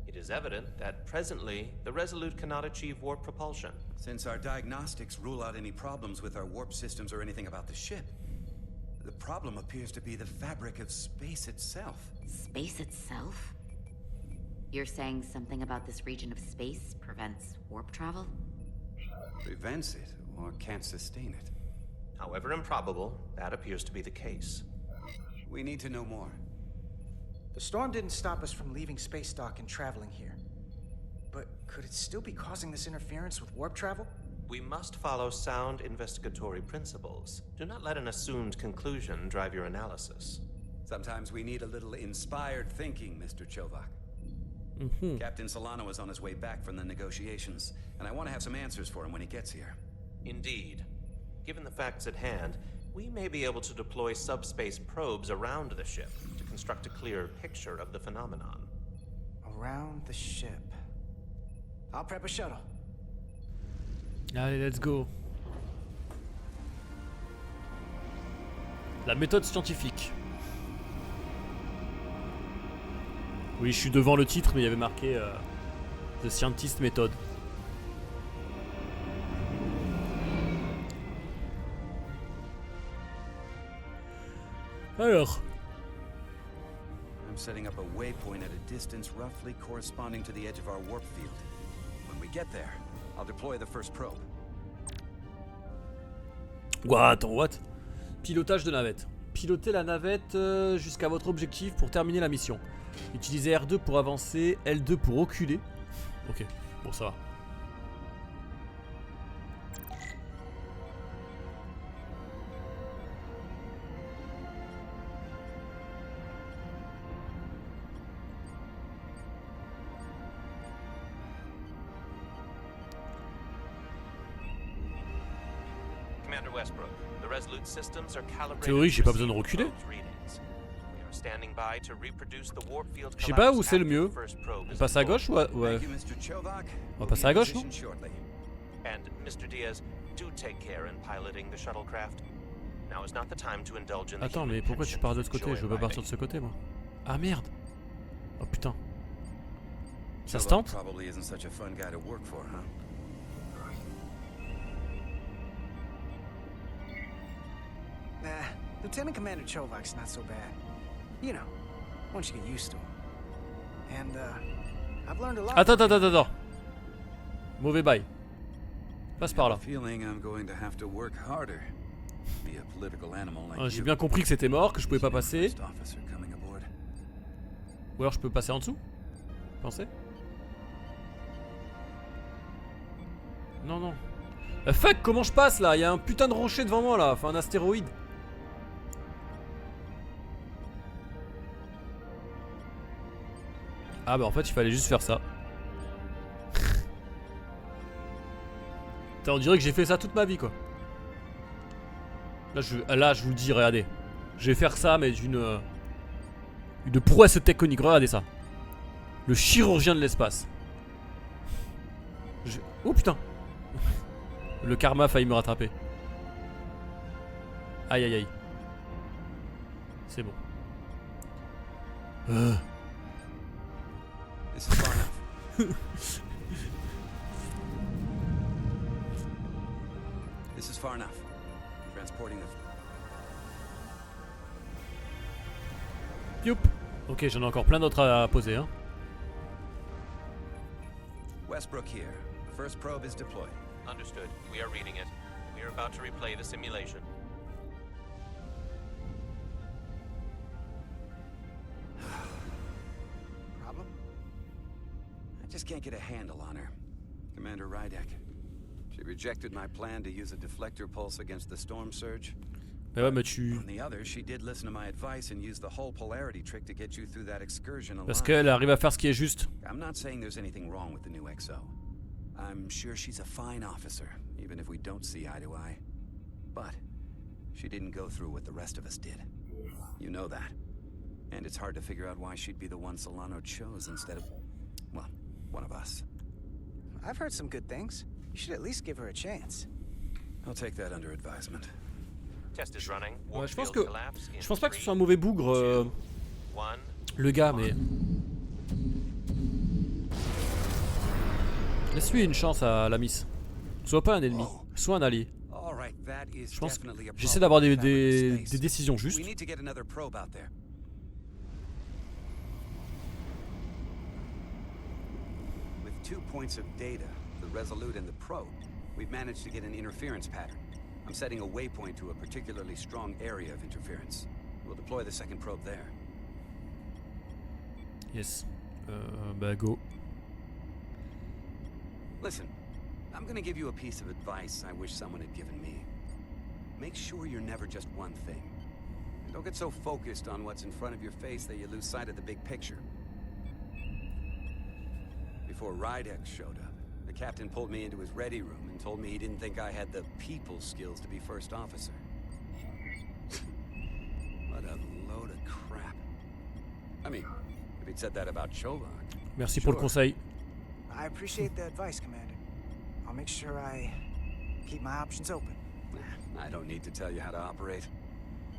It is evident that presently the Resolute cannot achieve warp propulsion. Since our diagnostics rule out any problems with our warp systems or anything about the ship, the problem appears to be the fabric of space itself. Space itself? You're saying something about this region of space prevents warp travel? Prevents it, or can't sustain it. However improbable, that appears to be the case. We need to know more. The storm didn't stop us from leaving space dock and traveling here. But could it still be causing this interference with warp travel? We must follow sound investigatory principles. Do not let an assumed conclusion drive your analysis. Sometimes we need a little inspired thinking, Mr. Chovak. Captain Solano is on his way back from the negotiations, and I want to have some answers for him when he gets here. Indeed. Given the facts at hand, we may be able to deploy subspace probes around the ship to construct a clear picture of the phenomenon. Around the ship. I'll prep a shuttle. Allez, let's go. La méthode scientifique. Oui, je suis devant le titre, mais il y avait marqué The Scientist Method. Alors. I'm setting up a waypoint at a distance roughly corresponding to the edge of our warp field. When we get there, I'll deploy the first probe. Ouah, attends, what? Pilotage de navette. Pilotez la navette jusqu'à votre objectif pour terminer la mission. Utilisez R2 pour avancer, L2 pour reculer. Ok, bon ça va. Commander Westbrook, the Resolute systems are calibrated. Théorie, j'ai pas besoin de reculer. Je sais pas où c'est le mieux. On passe à gauche ou à... Ouais. On va passer à gauche, non? Attends, mais pourquoi tu pars de l'autre côté? Je veux pas partir de ce côté, moi. Ah merde. Oh putain. Ça se tente? Nah, Lieutenant Commander Chovak's not so bad. You know, once you get used to him. And, I've learned a lot. Attends. Mauvais bail. Passe par là. J'ai bien compris que c'était mort, que je pouvais pas passer. Ou alors je peux passer en dessous? Pensez? Non. Fuck, comment je passe là? Il y a un putain de rocher devant moi là, enfin un astéroïde. Ah bah en fait il fallait juste faire ça. On dirait que j'ai fait ça toute ma vie quoi. Là je vous le dis, regardez. Je vais faire ça mais d'une prouesse technique, regardez ça. Le chirurgien de l'espace. Oh putain. Le karma a failli me rattraper. Aïe. C'est bon. This is far enough. This is far enough. Transporting the... Youp. Ok, j'en ai encore plein d'autres à poser, hein. Westbrook here. The first probe is deployed. Understood. We are reading it. We are about to replay the simulation. Problem? I just can't get a handle on her. Commander Rydek. She rejected my plan to use a deflector pulse against the storm surge. Mais ouais, mais tu... On the other, she did listen to my advice and used the whole polarity trick to get you through that excursion alive. Parce qu'elle arrive à faire ce qui est juste. I'm not saying there's anything wrong with the new XO. I'm sure she's a fine officer, even if we don't see eye to eye. But she didn't go through what the rest of us did. You know that. And it's hard to figure out why she'd be the one Solano chose instead of, well, one of us. I've heard some good things. You should at least give her a chance. I'll take that under advisement. Test is running. Ouais, je pense pas que ce soit un mauvais bougre, le gars, mais... Laisse-lui une chance à la miss. Soit pas un ennemi, soit un allié. Je pense que j'essaie d'avoir des décisions justes. With 2 points of data, the Resolute and the probe, we've managed to get an interference pattern. I'm setting a waypoint to a particularly strong area of interference. We'll deploy the second probe there. Yes. Bah go. Listen, I'm gonna give you a piece of advice I wish someone had given me. Make sure you're never just one thing. And don't get so focused on what's in front of your face that you lose sight of the big picture. Before Rydex showed up, the captain pulled me into his ready room and told me he didn't think I had the people skills to be first officer. What a load of crap. I mean, if he'd said that about Chovak. Merci pour le conseil. I appreciate the advice, Commander. I'll make sure I keep my options open. I don't need to tell you how to operate.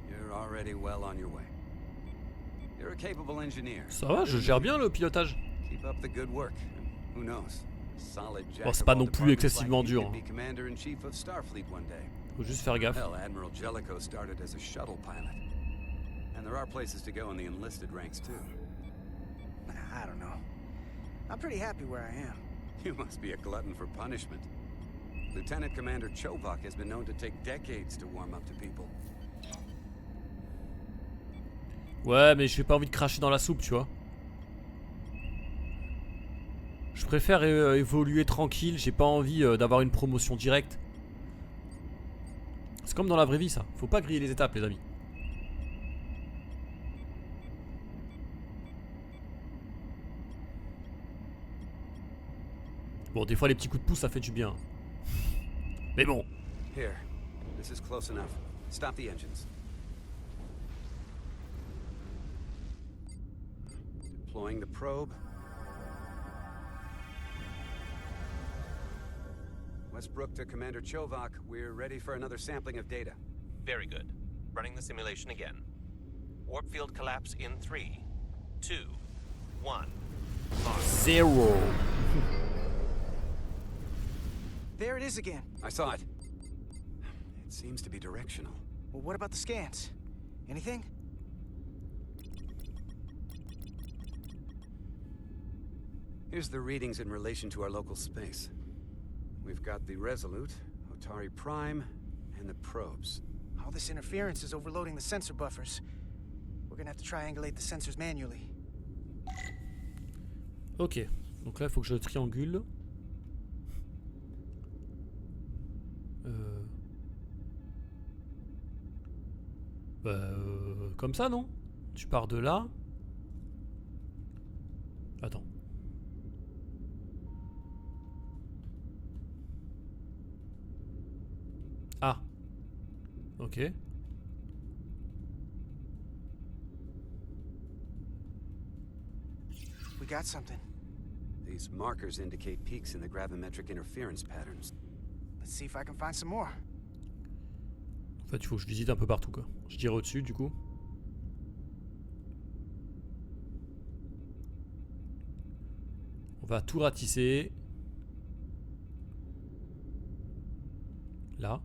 You're already well on your way. You're a capable engineer. Ça va, je gère bien le pilotage. Keep up the good work. Who knows? Bon, c'est pas non plus excessivement dur. Faut juste faire gaffe. Hell, Admiral Jellicoe started as a shuttle pilot. And there are places to go in the enlisted ranks too. I don't know. I'm pretty happy where I am. You must be a glutton for punishment. Lieutenant Commander Chovak has been known to take decades to warm up to people. Ouais, mais j'ai pas envie de cracher dans la soupe, tu vois. Je préfère évoluer tranquille, j'ai pas envie d'avoir une promotion directe. C'est comme dans la vraie vie, ça. Faut pas griller les étapes, les amis. Bon, des fois les petits coups de pouce ça fait du bien. Mais bon. Here. This is close enough. Stop the engines. Deploying the probe. Westbrook to Commander Chovak, we're ready for another sampling of data. Very good. Running the simulation again. Warp field collapse in 3, 2, 1. 0. There it is again. I saw it. It seems to be directional. Well, what about the scans? Anything? Here's the readings in relation to our local space. We've got the Resolute, Hotari Prime, and the probes. All this interference is overloading the sensor buffers. We're gonna have to triangulate the sensors manually. Ok, donc là il faut que je triangule. Comme ça, non? Tu pars de là. Attends. Ah. Ok. We got something. These markers indicate peaks in the gravimetric interference patterns. Let's see if I can find some more. En fait, il faut que je visite un peu partout, quoi. Je dirais au-dessus, du coup. On va tout ratisser. Là.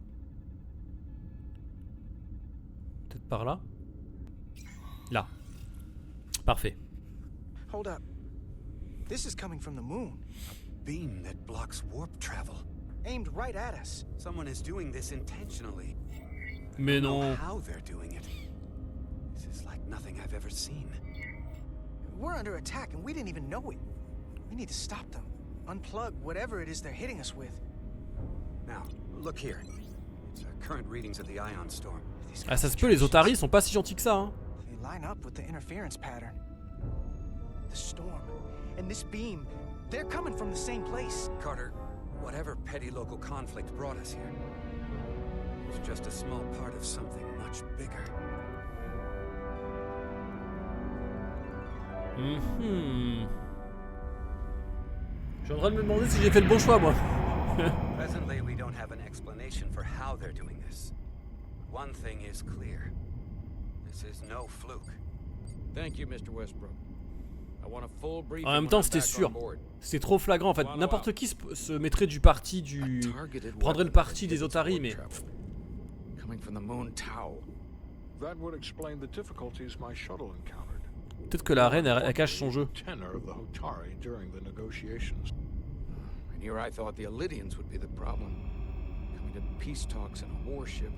Peut-être par là. Là. Parfait. Hold up. This is coming from the moon. A beam that blocks warp travel. Aimed right at us. Someone is doing this intentionally. Mais non. I don't know how they're doing it. This is like nothing I've ever seen. We're under attack and we didn't even know it. We need to stop them. Unplug whatever it is they're hitting us with. Now, look here. It's current readings of the ion storm. I Ah, ça se peut, les Hotari sont pas si gentils que ça, hein. They line up with the interference pattern. The storm and this beam, they're coming from the same place. Carter, whatever petty local conflict brought us here was just a small part of something much bigger. Je suis en train de me demander si j'ai fait le bon choix, moi. Presently, we don't have an explanation for how they're doing this. One thing is clear. This is no fluke. Thank you, Mr. Westbrook. I want a full briefing. En même temps, c'était sûr. C'est trop flagrant en fait. N'importe qui se mettrait du parti du. Prendrait le parti des Hotari, mais. Peut-être que la reine, elle cache son jeu. And here I thought the Illidians would be the problem. Coming to peace talks in a warship.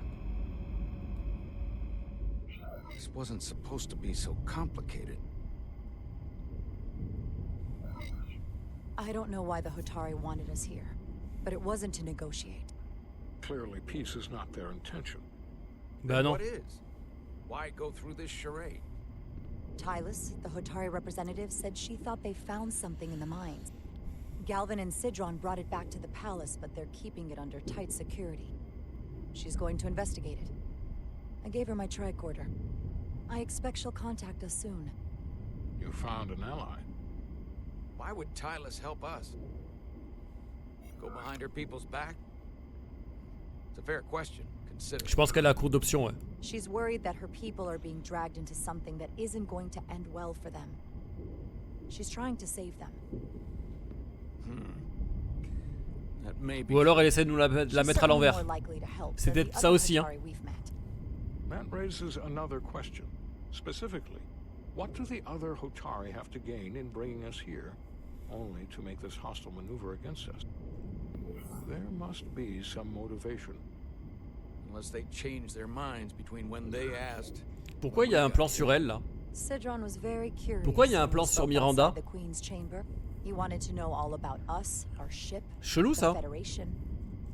This wasn't supposed to be so complicated. I don't know why the Hotari wanted us here, but it wasn't to negotiate. Clearly, peace is not their intention. Bah non. What is? Why go through this charade? Tylus, the Hotari representative, said she thought they found something in the mines. Galvin and Sidron brought it back to the palace, but they're keeping it under tight security. She's going to investigate it. I gave her my tricorder. I expect she'll contact us soon. You found an ally. Why would Tylus help us? Go behind her people's back? It's a fair question, considering. Je pense qu'elle a la cour d'option, ouais. She's worried that her people are being dragged into something that isn't going to end well for them. She's trying to save them. Ou alors elle essaie de nous la mettre à l'envers. C'est peut-être ça aussi, hein. That raises another question. Specifically, what do the other Hotari have to gain in bringing us here, only to make this hostile maneuver against us? There must be some motivation. Unless they change their minds between when they asked. Pourquoi il y a un plan sur elle là? Pourquoi il y a un plan sur Miranda? He wanted to know all about us, our ship, Chelou, ça. the Federation.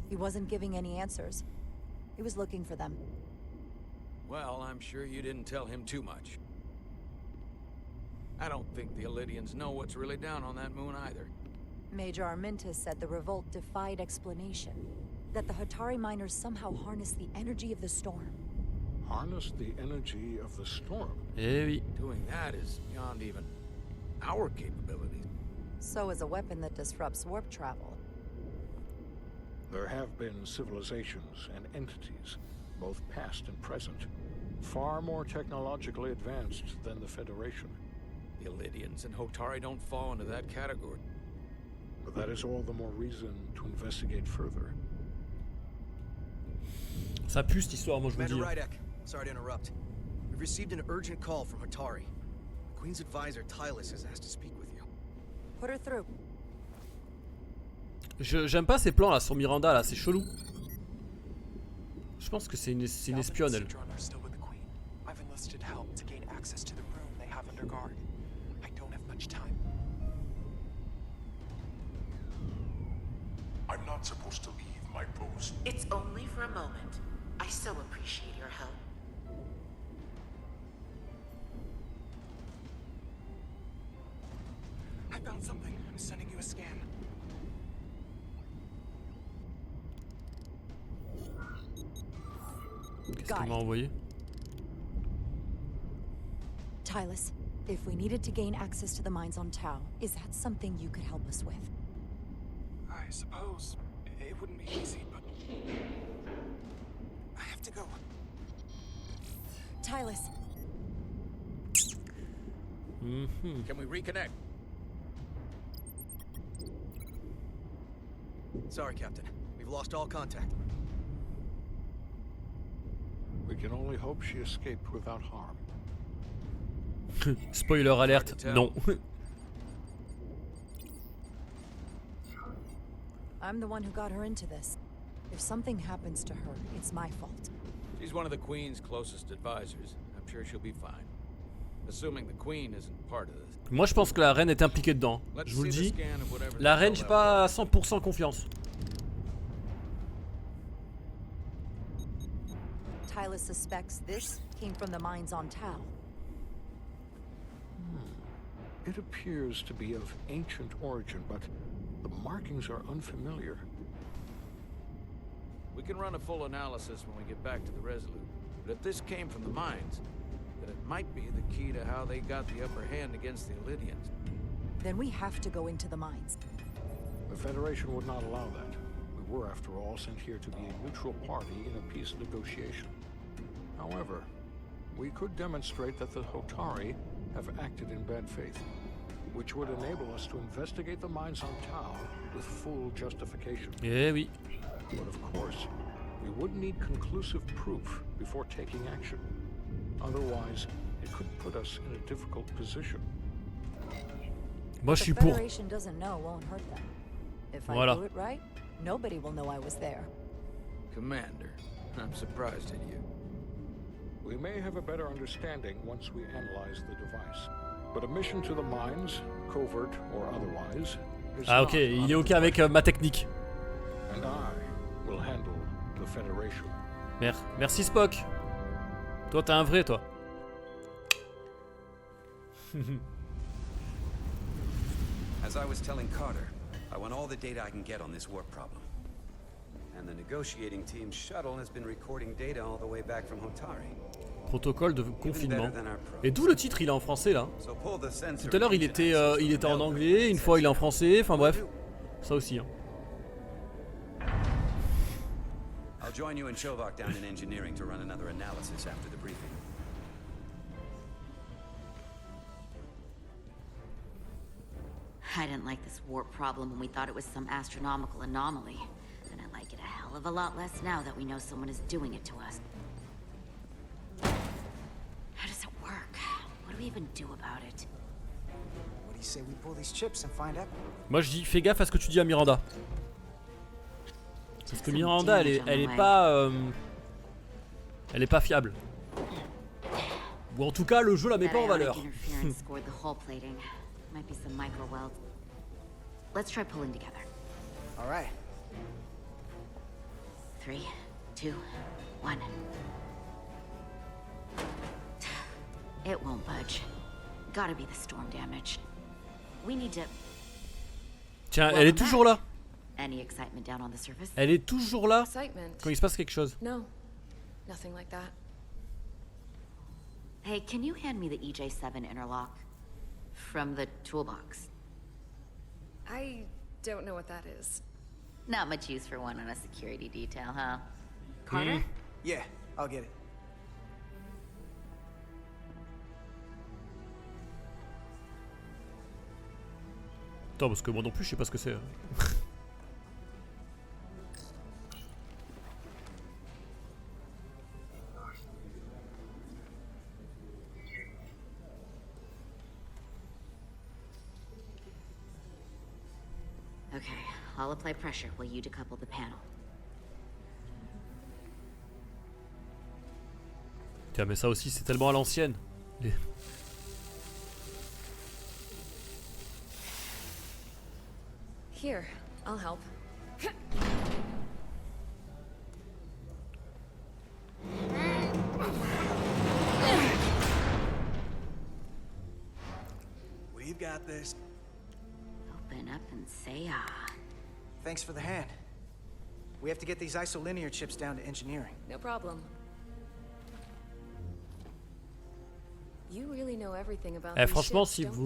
He wasn't giving any answers. He was looking for them. Well, I'm sure you didn't tell him too much. I don't think the Illidians know what's really down on that moon either. Major Armintas said the revolt defied explanation. That the Hotari miners somehow harnessed the energy of the storm. Harness the energy of the storm? Eh oui. Doing that is beyond even our capabilities. So is a weapon that disrupts warp travel. There have been civilizations and entities, both past and present, far more technologically advanced than the Federation. The Illidians and Hotari don't fall into that category. But that is all the more reason to investigate further. Ça pue cette histoire, moi je vous Commander dis. Rydek, sorry to interrupt. We've received an urgent call from Hotari. The Queen's advisor, Tylus, has asked to speak with you. Put her through. J'aime pas ces plans là sur Miranda là, c'est chelou. Je pense que c'est une espionne elle. I've enlisted help to gain access to the room they have under guard. I don't have much time. I'm not supposed to leave my post. It's only for a moment. I so appreciate your help. I found something. I'm sending you a scan. Qu'est-ce qu'elle m'a envoyé? Tylus, if we needed to gain access to the mines on Tau, is that something you could help us with? I suppose it wouldn't be easy, but I have to go. Tylus. Can we reconnect? Sorry, Captain. We've lost all contact. We can only hope she escaped without harm. Spoiler alerte, non. I'm the one who got her into this. If something happens to her, it's my fault. She's one of the Queen's closest advisors. I'm sure she'll be fine. Assuming the Queen isn't part of this. Moi je pense que la reine est impliquée dedans. Je vous le dis. La reine, j'ai pas à 100% confiance. Tylus suspects this came from the mines on Tau. It appears to be of ancient origin, but the markings are unfamiliar. We can run a full analysis when we get back to the Resolute. But if this came from the mines, then it might be the key to how they got the upper hand against the Illydians. Then we have to go into the mines. The Federation would not allow that. We were, after all, sent here to be a neutral party in a peace negotiation. However, we could demonstrate that the Hotari have acted in bad faith, which would enable us to investigate the mines on Tau with full justification. Eh oui. But of course, we would need conclusive proof before taking action. Otherwise, it could put us in a difficult position. Moi je suis The pour. Federation doesn't know won't hurt them. If I Voilà. do it right, nobody will know I was there. Commander, I'm surprised at you. We may have a better understanding once we analyze the device. But a mission to the mines, covert or otherwise, is Ah ok, il est ok avec ma technique. And I will handle the Federation. Merci Spock. Toi t'es un vrai toi. As I was telling Carter, I want all the data I can get on this warp problem. And the negotiating team's shuttle has been recording data all the way back from Hotari. Protocole de confinement. Et d'où le titre il est en français là. Tout à l'heure il était en anglais, une fois il est en français, enfin bref. Ça aussi hein. I'll join you and Shovak down in engineering to run another analysis after the briefing. I didn't like this warp problem when we thought it was some astronomical anomaly. And I like it a hell of a lot less now that we know someone is doing it to us. How does it work? What do we even do about it? What do you say we pull these chips and find out? Moi je dis fais gaffe à ce que tu dis à Miranda. Parce que Miranda elle est pas fiable. Ou en tout cas le jeu la met pas en valeur. Might be some micro welds. Let's try pulling together. All right. 3, 2, 1. It won't budge. Gotta be the storm damage. We need to. Tiens, elle est toujours là. Any excitement down on the surface? Elle est toujours là Excitement. quand il se passe quelque chose. No, nothing like that. Hey, can you hand me the EJ7 interlock? From the toolbox. I don't know what that is. Not much use for one on a security detail, huh? Carter? Yeah, I'll get it. Attends, parce que moi non plus je sais pas ce que c'est. Okay, I'll apply pressure while you decouple the panel. Tiens, mais ça aussi c'est tellement à l'ancienne. Les... Here, I'll help. We've got this. Open up and say ah. Thanks for the hand. We have to get these isolinear chips down to engineering. No problem. You really know everything about these franchement, ships,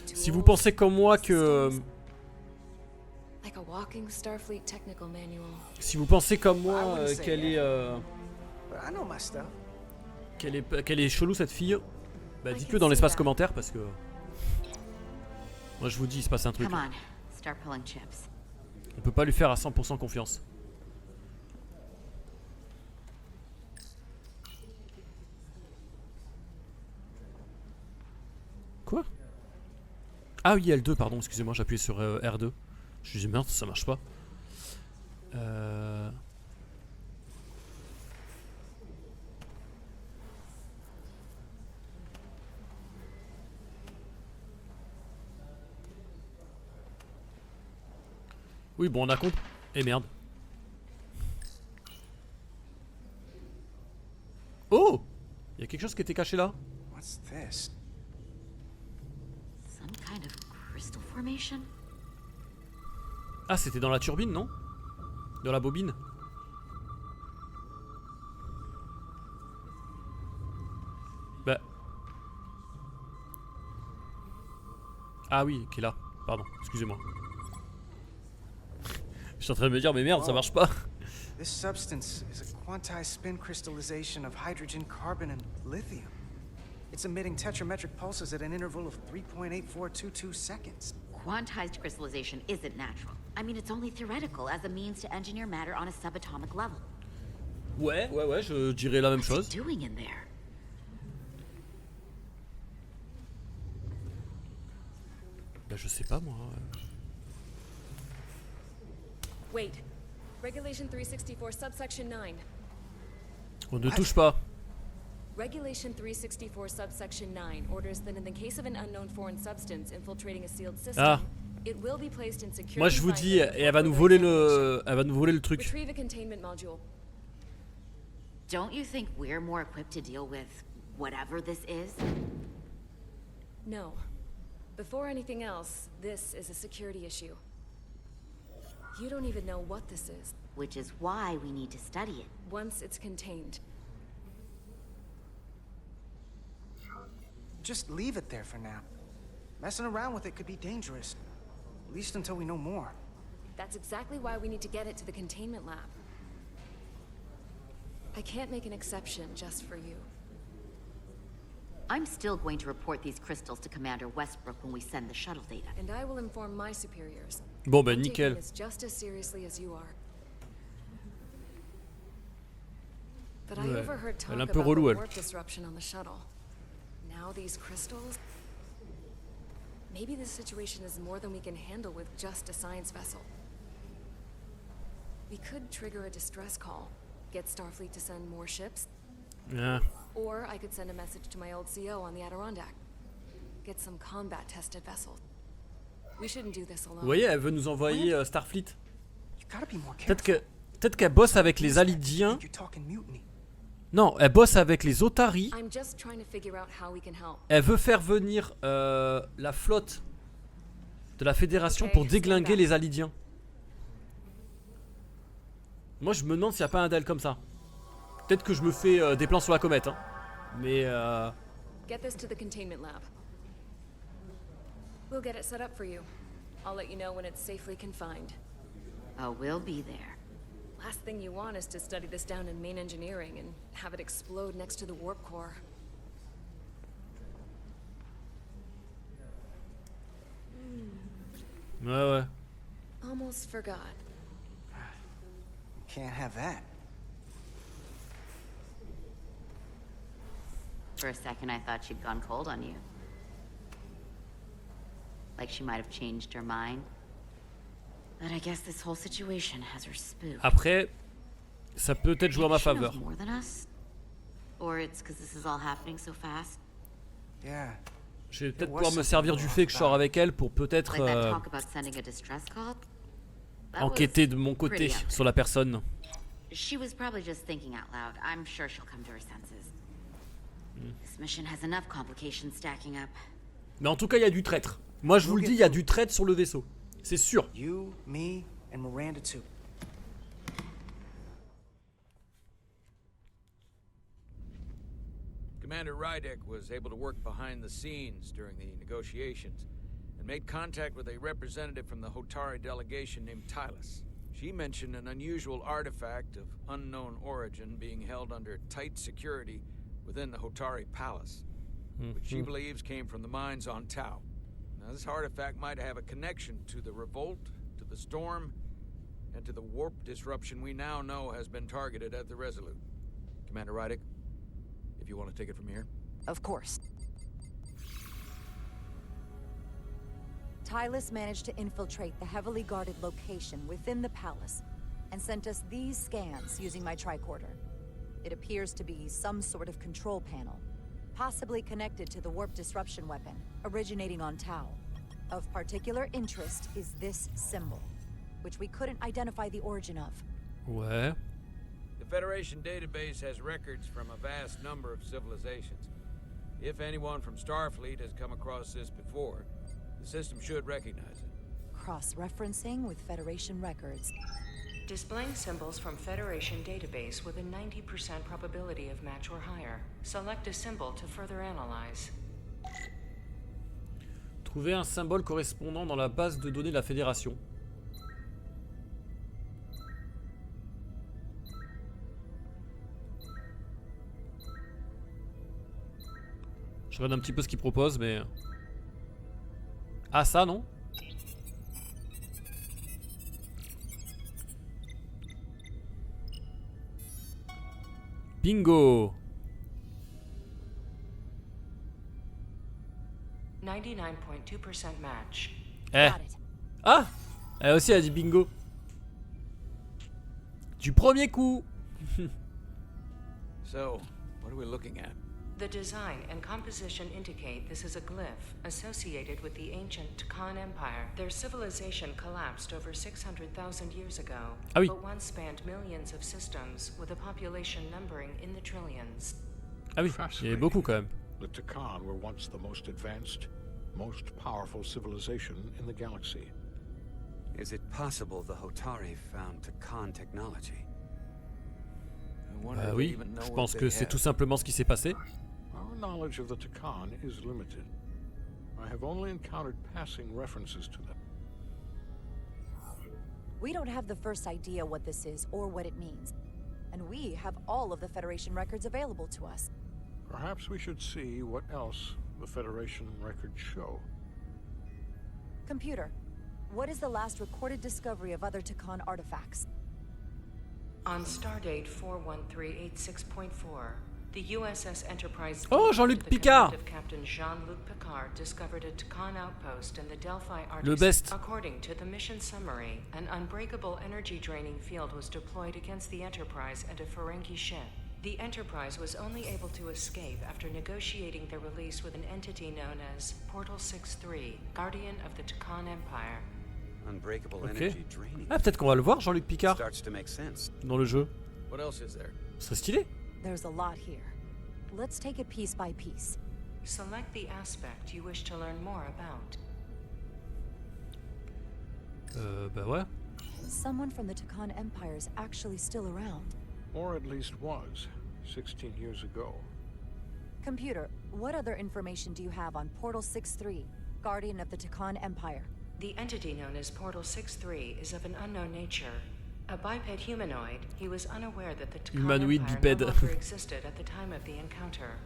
si vous pensez comme moi que like a walking Starfleet technical manual. si vous pensez comme moi qu'elle est qu'elle est chelou cette fille, bah dites-le dans l'espace commentaire parce que moi je vous dis il se passe un truc. On peut pas lui faire à 100% confiance. Quoi? Ah oui, L2, pardon, excusez-moi, j'ai appuyé sur R2. Je me dis merde, ça marche pas. Oui, bon, on a compris. Eh merde. quelque chose qui était caché là? What's this? Some kind of crystal formation? Ah, c'était dans la turbine, non? Dans la bobine? Bah. Ah oui, qui est là. Pardon, excusez-moi. Je suis en train de me dire, mais merde, ça marche pas. This substance is a quantized spin crystallization of hydrogen, carbon, and lithium. It's emitting tetrametric pulses at an interval of 3.8422 seconds. Quantized crystallization isn't natural. I mean, it's only theoretical as a means to engineer matter on a subatomic level. Ouais, je dirais la même chose. What's it doing in there? Bah, je sais pas moi. Wait. Regulation 364 subsection 9. On ne touche pas. Regulation 364 subsection 9 orders that in the case of an unknown foreign substance infiltrating a sealed system, it will be placed in security. Moi je vous dis, et elle va nous voler le truc. Retrieve a containment module. Don't you think we're more equipped to deal with whatever this is? No. Before anything else, this is a security issue. You don't even know what this is. Which is why we need to study it. Once it's contained. Just leave it there for now. Messing around with it could be dangerous. At least until we know more. That's exactly why we need to get it to the containment lab. I can't make an exception just for you. I'm still going to report these crystals to Commander Westbrook when we send the shuttle data. And I will inform my superiors. Bon ben I'm nickel. taking this just as seriously as you are. But I overheard talk about the warp disruption on the shuttle. Now these crystals. Maybe this situation is more than we can handle with just a science vessel. We could trigger a distress call, get Starfleet to send more ships. Yeah. Or I could send a message to my old CO on the Adirondack. Get some combat-tested vessels. We shouldn't do this alone. Vous voyez, elle veut nous envoyer Starfleet. Peut-être qu'elle bosse avec les Alidiens. Non, elle bosse avec les Hotari. I'm just trying to figure out how we can help. Elle veut faire venir la flotte de la Fédération pour déglinguer les Alidiens. Moi, je me demande s'il n'y a pas un d'elle comme ça. Peut-être que je me fais des plans sur la comète, hein. Mais Get this to the containment lab. We'll get it set up for you. I'll let you know when it's safely confined. Oh, we'll be there. Last thing you want is to study this down in main engineering and have it explode next to the warp core. ouais. Almost forgot. Can't have that. For a second, I thought she'd gone cold on you. Like she might have changed her mind. But I guess this whole situation has her spooked. Après, ça peut peut-être jouer à ma faveur. More than us? Or it's because this is all happening so fast? Yeah. Je vais peut-être pouvoir me servir du fait que je sors avec elle pour peut-être enquêter de mon côté sur la personne. She was probably just thinking out loud. I'm sure she'll come to her senses. This mission has enough complications stacking up. Mais en tout cas, il y a du traître. Moi, je vous le dis, il y a du traître sur le vaisseau. C'est sûr. You, me, and Miranda too. Commander Rydek was able to work behind the scenes during the negotiations and made contact with a representative from the Hotari delegation named Tylus. She mentioned an unusual artifact of unknown origin being held under tight security within the Hotari palace, which she believes came from the mines on Tau. Now, this artifact might have a connection to the revolt, to the storm, and to the warp disruption we now know has been targeted at the Resolute. Commander Rydek, if you want to take it from here. Of course. Tylus managed to infiltrate the heavily guarded location within the palace and sent us these scans using my tricorder. It appears to be some sort of control panel, possibly connected to the warp disruption weapon, originating on Tau. Of particular interest is this symbol, which we couldn't identify the origin of. Ouais. If Federation database has records from a vast number of civilizations. If anyone from Starfleet has come across this before, the system should recognize it. Cross-referencing with Federation records. Displaying symbols from Federation database with a 90% probability of match or higher. Select a symbol to further analyze. Trouver un symbole correspondant dans la base de données de la Fédération. Je regarde un petit peu ce qu'il propose, mais... Ah, ça, non? Bingo! 99.2% match. Eh! Ah! Elle aussi, elle a dit bingo. Du premier coup! So, what are we looking at? The design and composition indicate this is a glyph associated with the ancient Tkon Empire. Their civilization collapsed over 600,000 years ago, but once spanned millions of systems with a population numbering in the trillions. Ah oui, il y avait beaucoup quand même. The Tkon were once the most advanced, most powerful civilization in the galaxy. Is it possible the Hotari found Tkon technology? Oui, je pense que c'est tout simplement ce qui s'est passé. Our knowledge of the Tkon is limited. I have only encountered passing references to them. We don't have the first idea what this is or what it means. And we have all of the Federation records available to us. Perhaps we should see what else the Federation records show. Computer, what is the last recorded discovery of other Tkon artifacts? On stardate 41386.4, the USS Enterprise Jean-Luc Picard. of Captain Jean-Luc Picard discovered a Tkon outpost in the Delphi Arctic. Le best. According to the mission summary, an unbreakable energy-draining field was deployed against the Enterprise and a Ferengi ship. The Enterprise was only able to escape after negotiating their release with an entity known as Portal 6-3, Guardian of the Tkon Empire. Ok. Ah, peut-être qu'on va le voir, Jean-Luc Picard, dans le jeu. Ce serait stylé. There's a lot here. Let's take it piece by piece. Select the aspect you wish to learn more about. Bah ouais. Someone from the Tkon Empire is actually still around. Or at least was, 16 years ago. Computer, what other information do you have on Portal 6-3, Guardian of the Tkon Empire? The entity known as Portal 6-3 is of an unknown nature. A biped humanoid, he was unaware that the Tkon Empire no longer existed at the time of the encounter.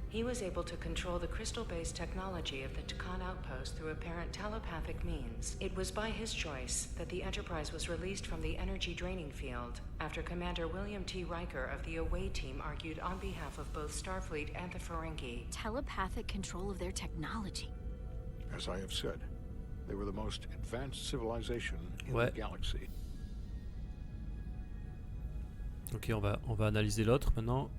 He was able to control the crystal-based technology of the Tkon outpost through apparent telepathic means. It was by his choice that the Enterprise was released from the energy-draining field, after Commander William T. Riker of the Away Team argued on behalf of both Starfleet and the Ferengi. Telepathic control of their technology. As I have said, they were the most advanced civilization in the galaxy. Ok, on va analyser l'autre maintenant.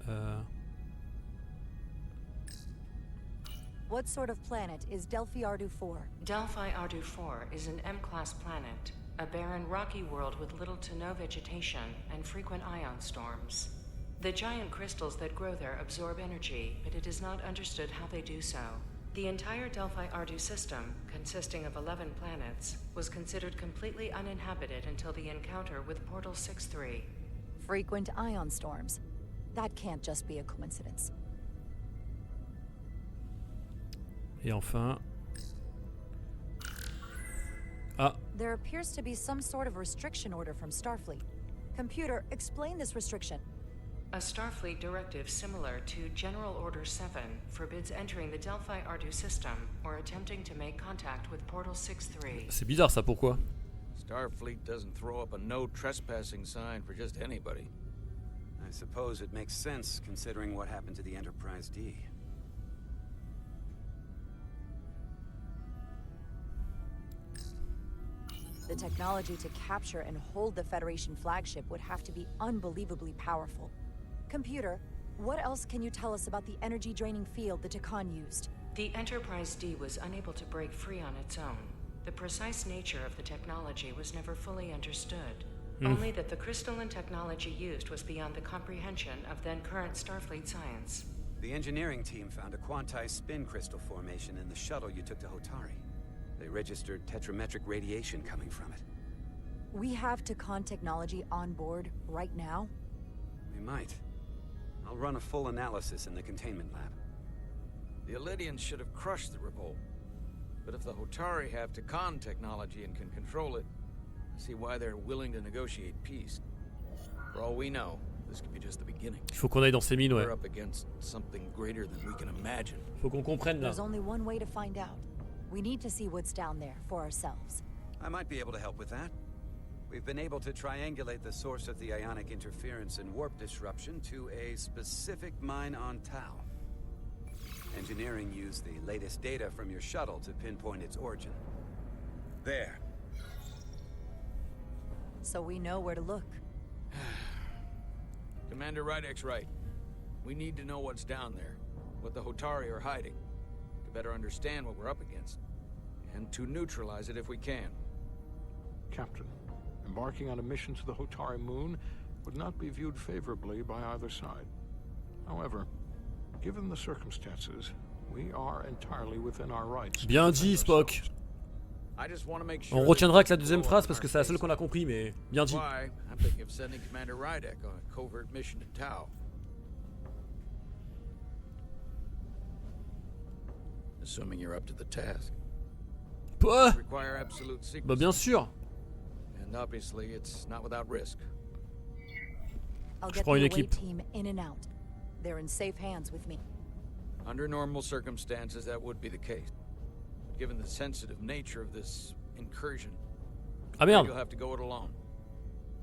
What sort of planet is Delphi Ardu 4? Delphi Ardu 4 is an M-class planet, a barren rocky world with little to no vegetation and frequent ion storms. The giant crystals that grow there absorb energy, but it is not understood how they do so. The entire Delphi Ardu system, consisting of 11 planets, was considered completely uninhabited until the encounter with Portal 6-3. Frequent ion storms. That can't just be a coincidence. Et enfin... Ah. There appears to be some sort of restriction order from Starfleet. Computer, explain this restriction. A Starfleet directive similar to General Order 7 forbids entering the Delphi Ardu system or attempting to make contact with Portal 6-3. C'est bizarre ça, pourquoi? Starfleet doesn't throw up a no trespassing sign for just anybody. I suppose it makes sense considering what happened to the Enterprise D. The technology to capture and hold the Federation flagship would have to be unbelievably powerful. Computer, what else can you tell us about the energy-draining field the Tkon used? The Enterprise D was unable to break free on its own. The precise nature of the technology was never fully understood. Only that the crystal and technology used was beyond the comprehension of then current Starfleet science. The engineering team found a quantized spin crystal formation in the shuttle you took to Hotari. They registered tetrametric radiation coming from it. We have Takan technology on board right now? We might. I'll run a full analysis in the containment lab. The Elydians should have crushed the revolt. But if the Hotari have Takan technology and can control it, I see why they're willing to negotiate peace. For all we know, this could be just the beginning. Il faut qu'on aille dans ces mines, ouais. We're up against something greater than we can imagine. Faut qu'on comprenne là. There's only one way to find out. We need to see what's down there for ourselves. I might be able to help with that. We've been able to triangulate the source of the ionic interference and warp disruption to a specific mine on Tau. Engineering used the latest data from your shuttle to pinpoint its origin. There. So we know where to look. Commander Rydek's right. We need to know what's down there, what the Hotari are hiding, to better understand what we're up against, and to neutralize it if we can. Captain, embarking on a mission to the Hotari moon would not be viewed favorably by either side. However, given the circumstances, we are entirely within our rights. Bien dit, Spock. On retiendra que la deuxième phrase parce que c'est la seule qu'on a compris, mais bien dit. I'm thinking of sending Commander Rydek on a covert mission to Tau. Assuming you're up to the task. Bah, Require absolute secrecy. bah bien sûr. And obviously it's not without risk. I'll get the away team in and out. They're in safe hands with me. Under normal circumstances, that would be the case. Given the sensitive nature of this incursion, you'll have to go it alone.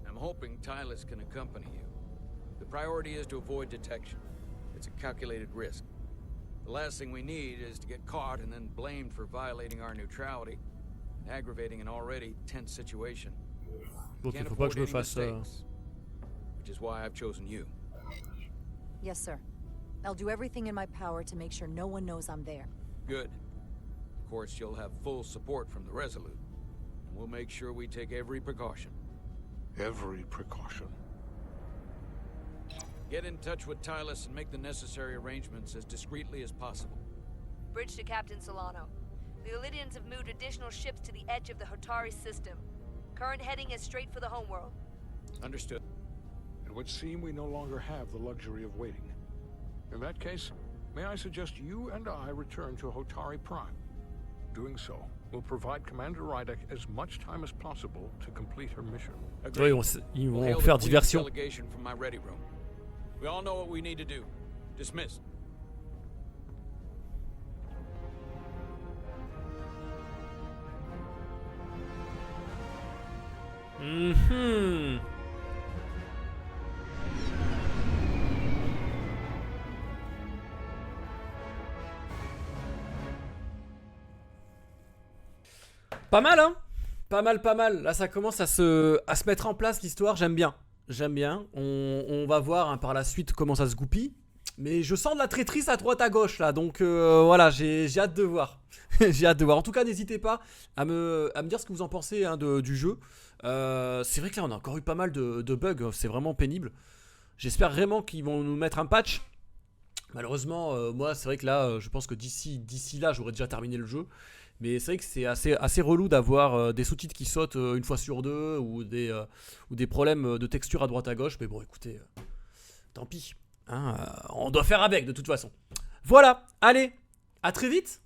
I'm hoping Tylus can accompany you. The priority is to avoid detection. It's a calculated risk. The last thing we need is to get caught and then blamed for violating our neutrality and aggravating an already tense situation. Donc il faut pas que je me fasse. Which is why I've chosen you. Yes, sir. I'll do everything in my power to make sure no one knows I'm there. Good. Of course, you'll have full support from the Resolute. And we'll make sure we take every precaution. Every precaution. Get in touch with Tylus and make the necessary arrangements as discreetly as possible. Bridge to Captain Solano. The Elydians have moved additional ships to the edge of the Hotari system. Current heading is straight for the homeworld. Understood. It would seem we no longer have the luxury of waiting. In that case, may I suggest you and I return to Hotari Prime? Doing so will provide Commander Rydek as much time as possible to complete her mission. Oui, ils vont faire diversion. From my ready room. We all know what we need to do. Dismissed. Pas mal, hein. Pas mal. Là, ça commence à se mettre en place l'histoire. J'aime bien. On va voir par la suite comment ça se goupille. Mais je sens de la traîtrise à droite à gauche là. Donc voilà, j'ai hâte de voir. J'ai hâte de voir. En tout cas, n'hésitez pas à me dire ce que vous en pensez du jeu. C'est vrai que là, on a encore eu pas mal de bugs. C'est vraiment pénible. J'espère vraiment qu'ils vont nous mettre un patch. Malheureusement, moi, c'est vrai que là, je pense que d'ici là, j'aurais déjà terminé le jeu. Mais c'est vrai que c'est assez relou d'avoir des sous-titres qui sautent une fois sur deux ou des problèmes de texture à droite à gauche. Mais bon, écoutez, tant pis. Hein, on doit faire avec de toute façon. Voilà, allez, à très vite.